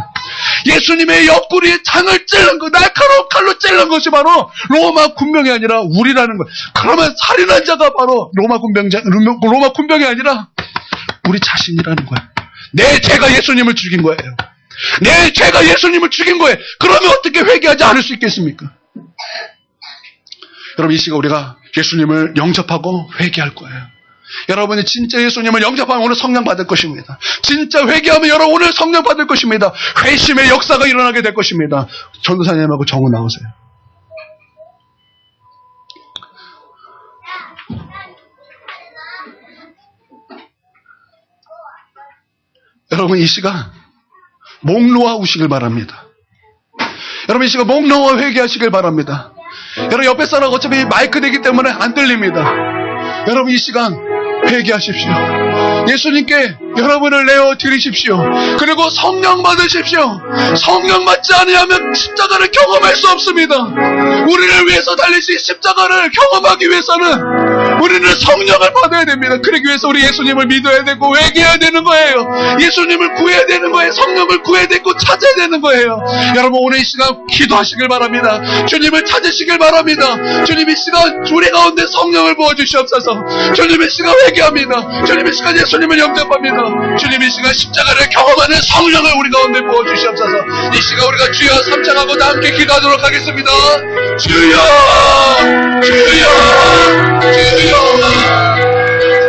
예수님의 옆구리에 창을 찔른 거, 날카로운 칼로 찔른 것이 바로 로마 군병이 아니라 우리라는 거예요. 그러면 살인한 자가 바로 로마 군병이 아니라 우리 자신이라는 거예요. 내 죄가 예수님을 죽인 거예요. 내 죄가 예수님을 죽인 거예요. 그러면 어떻게 회개하지 않을 수 있겠습니까? 여러분, 이 시간 우리가 예수님을 영접하고 회개할 거예요. 여러분이 진짜 예수님을 영접하면 오늘 성령 받을 것입니다. 진짜 회개하면 여러분 오늘 성령 받을 것입니다. 회심의 역사가 일어나게 될 것입니다. 전도사님하고 정우 나오세요. 여러분, 이 시간 목 놓아오시길 바랍니다. 여러분, 이 시간 목 놓아 회개하시길 바랍니다. 여러분, 옆에 사람 어차피 마이크 되기 때문에 안 들립니다. 여러분, 이 시간 회개하십시오. 예수님께 여러분을 내어 드리십시오. 그리고 성령 받으십시오. 성령 받지 않으면 십자가를 경험할 수 없습니다. 우리를 위해서 달리신 십자가를 경험하기 위해서는 우리는 성령을 받아야 됩니다. 그러기 위해서 우리 예수님을 믿어야 되고 회개해야 되는 거예요. 예수님을 구해야 되는 거예요. 성령을 구해야 되고 찾아야 되는 거예요. 여러분, 오늘 이 시간 기도하시길 바랍니다. 주님을 찾으시길 바랍니다. 주님, 이 시간 우리 가운데 성령을 부어주시옵소서. 주님, 이 시간 회개합니다. 주님, 이 시간 예수님을 영접합니다. 주님, 이 시간 십자가를 경험하는 성령을 우리 가운데 부어주시옵소서. 이 시간 우리가 주여 삼창하고 다 함께 기도하도록 하겠습니다. 주여, 주여, 주여.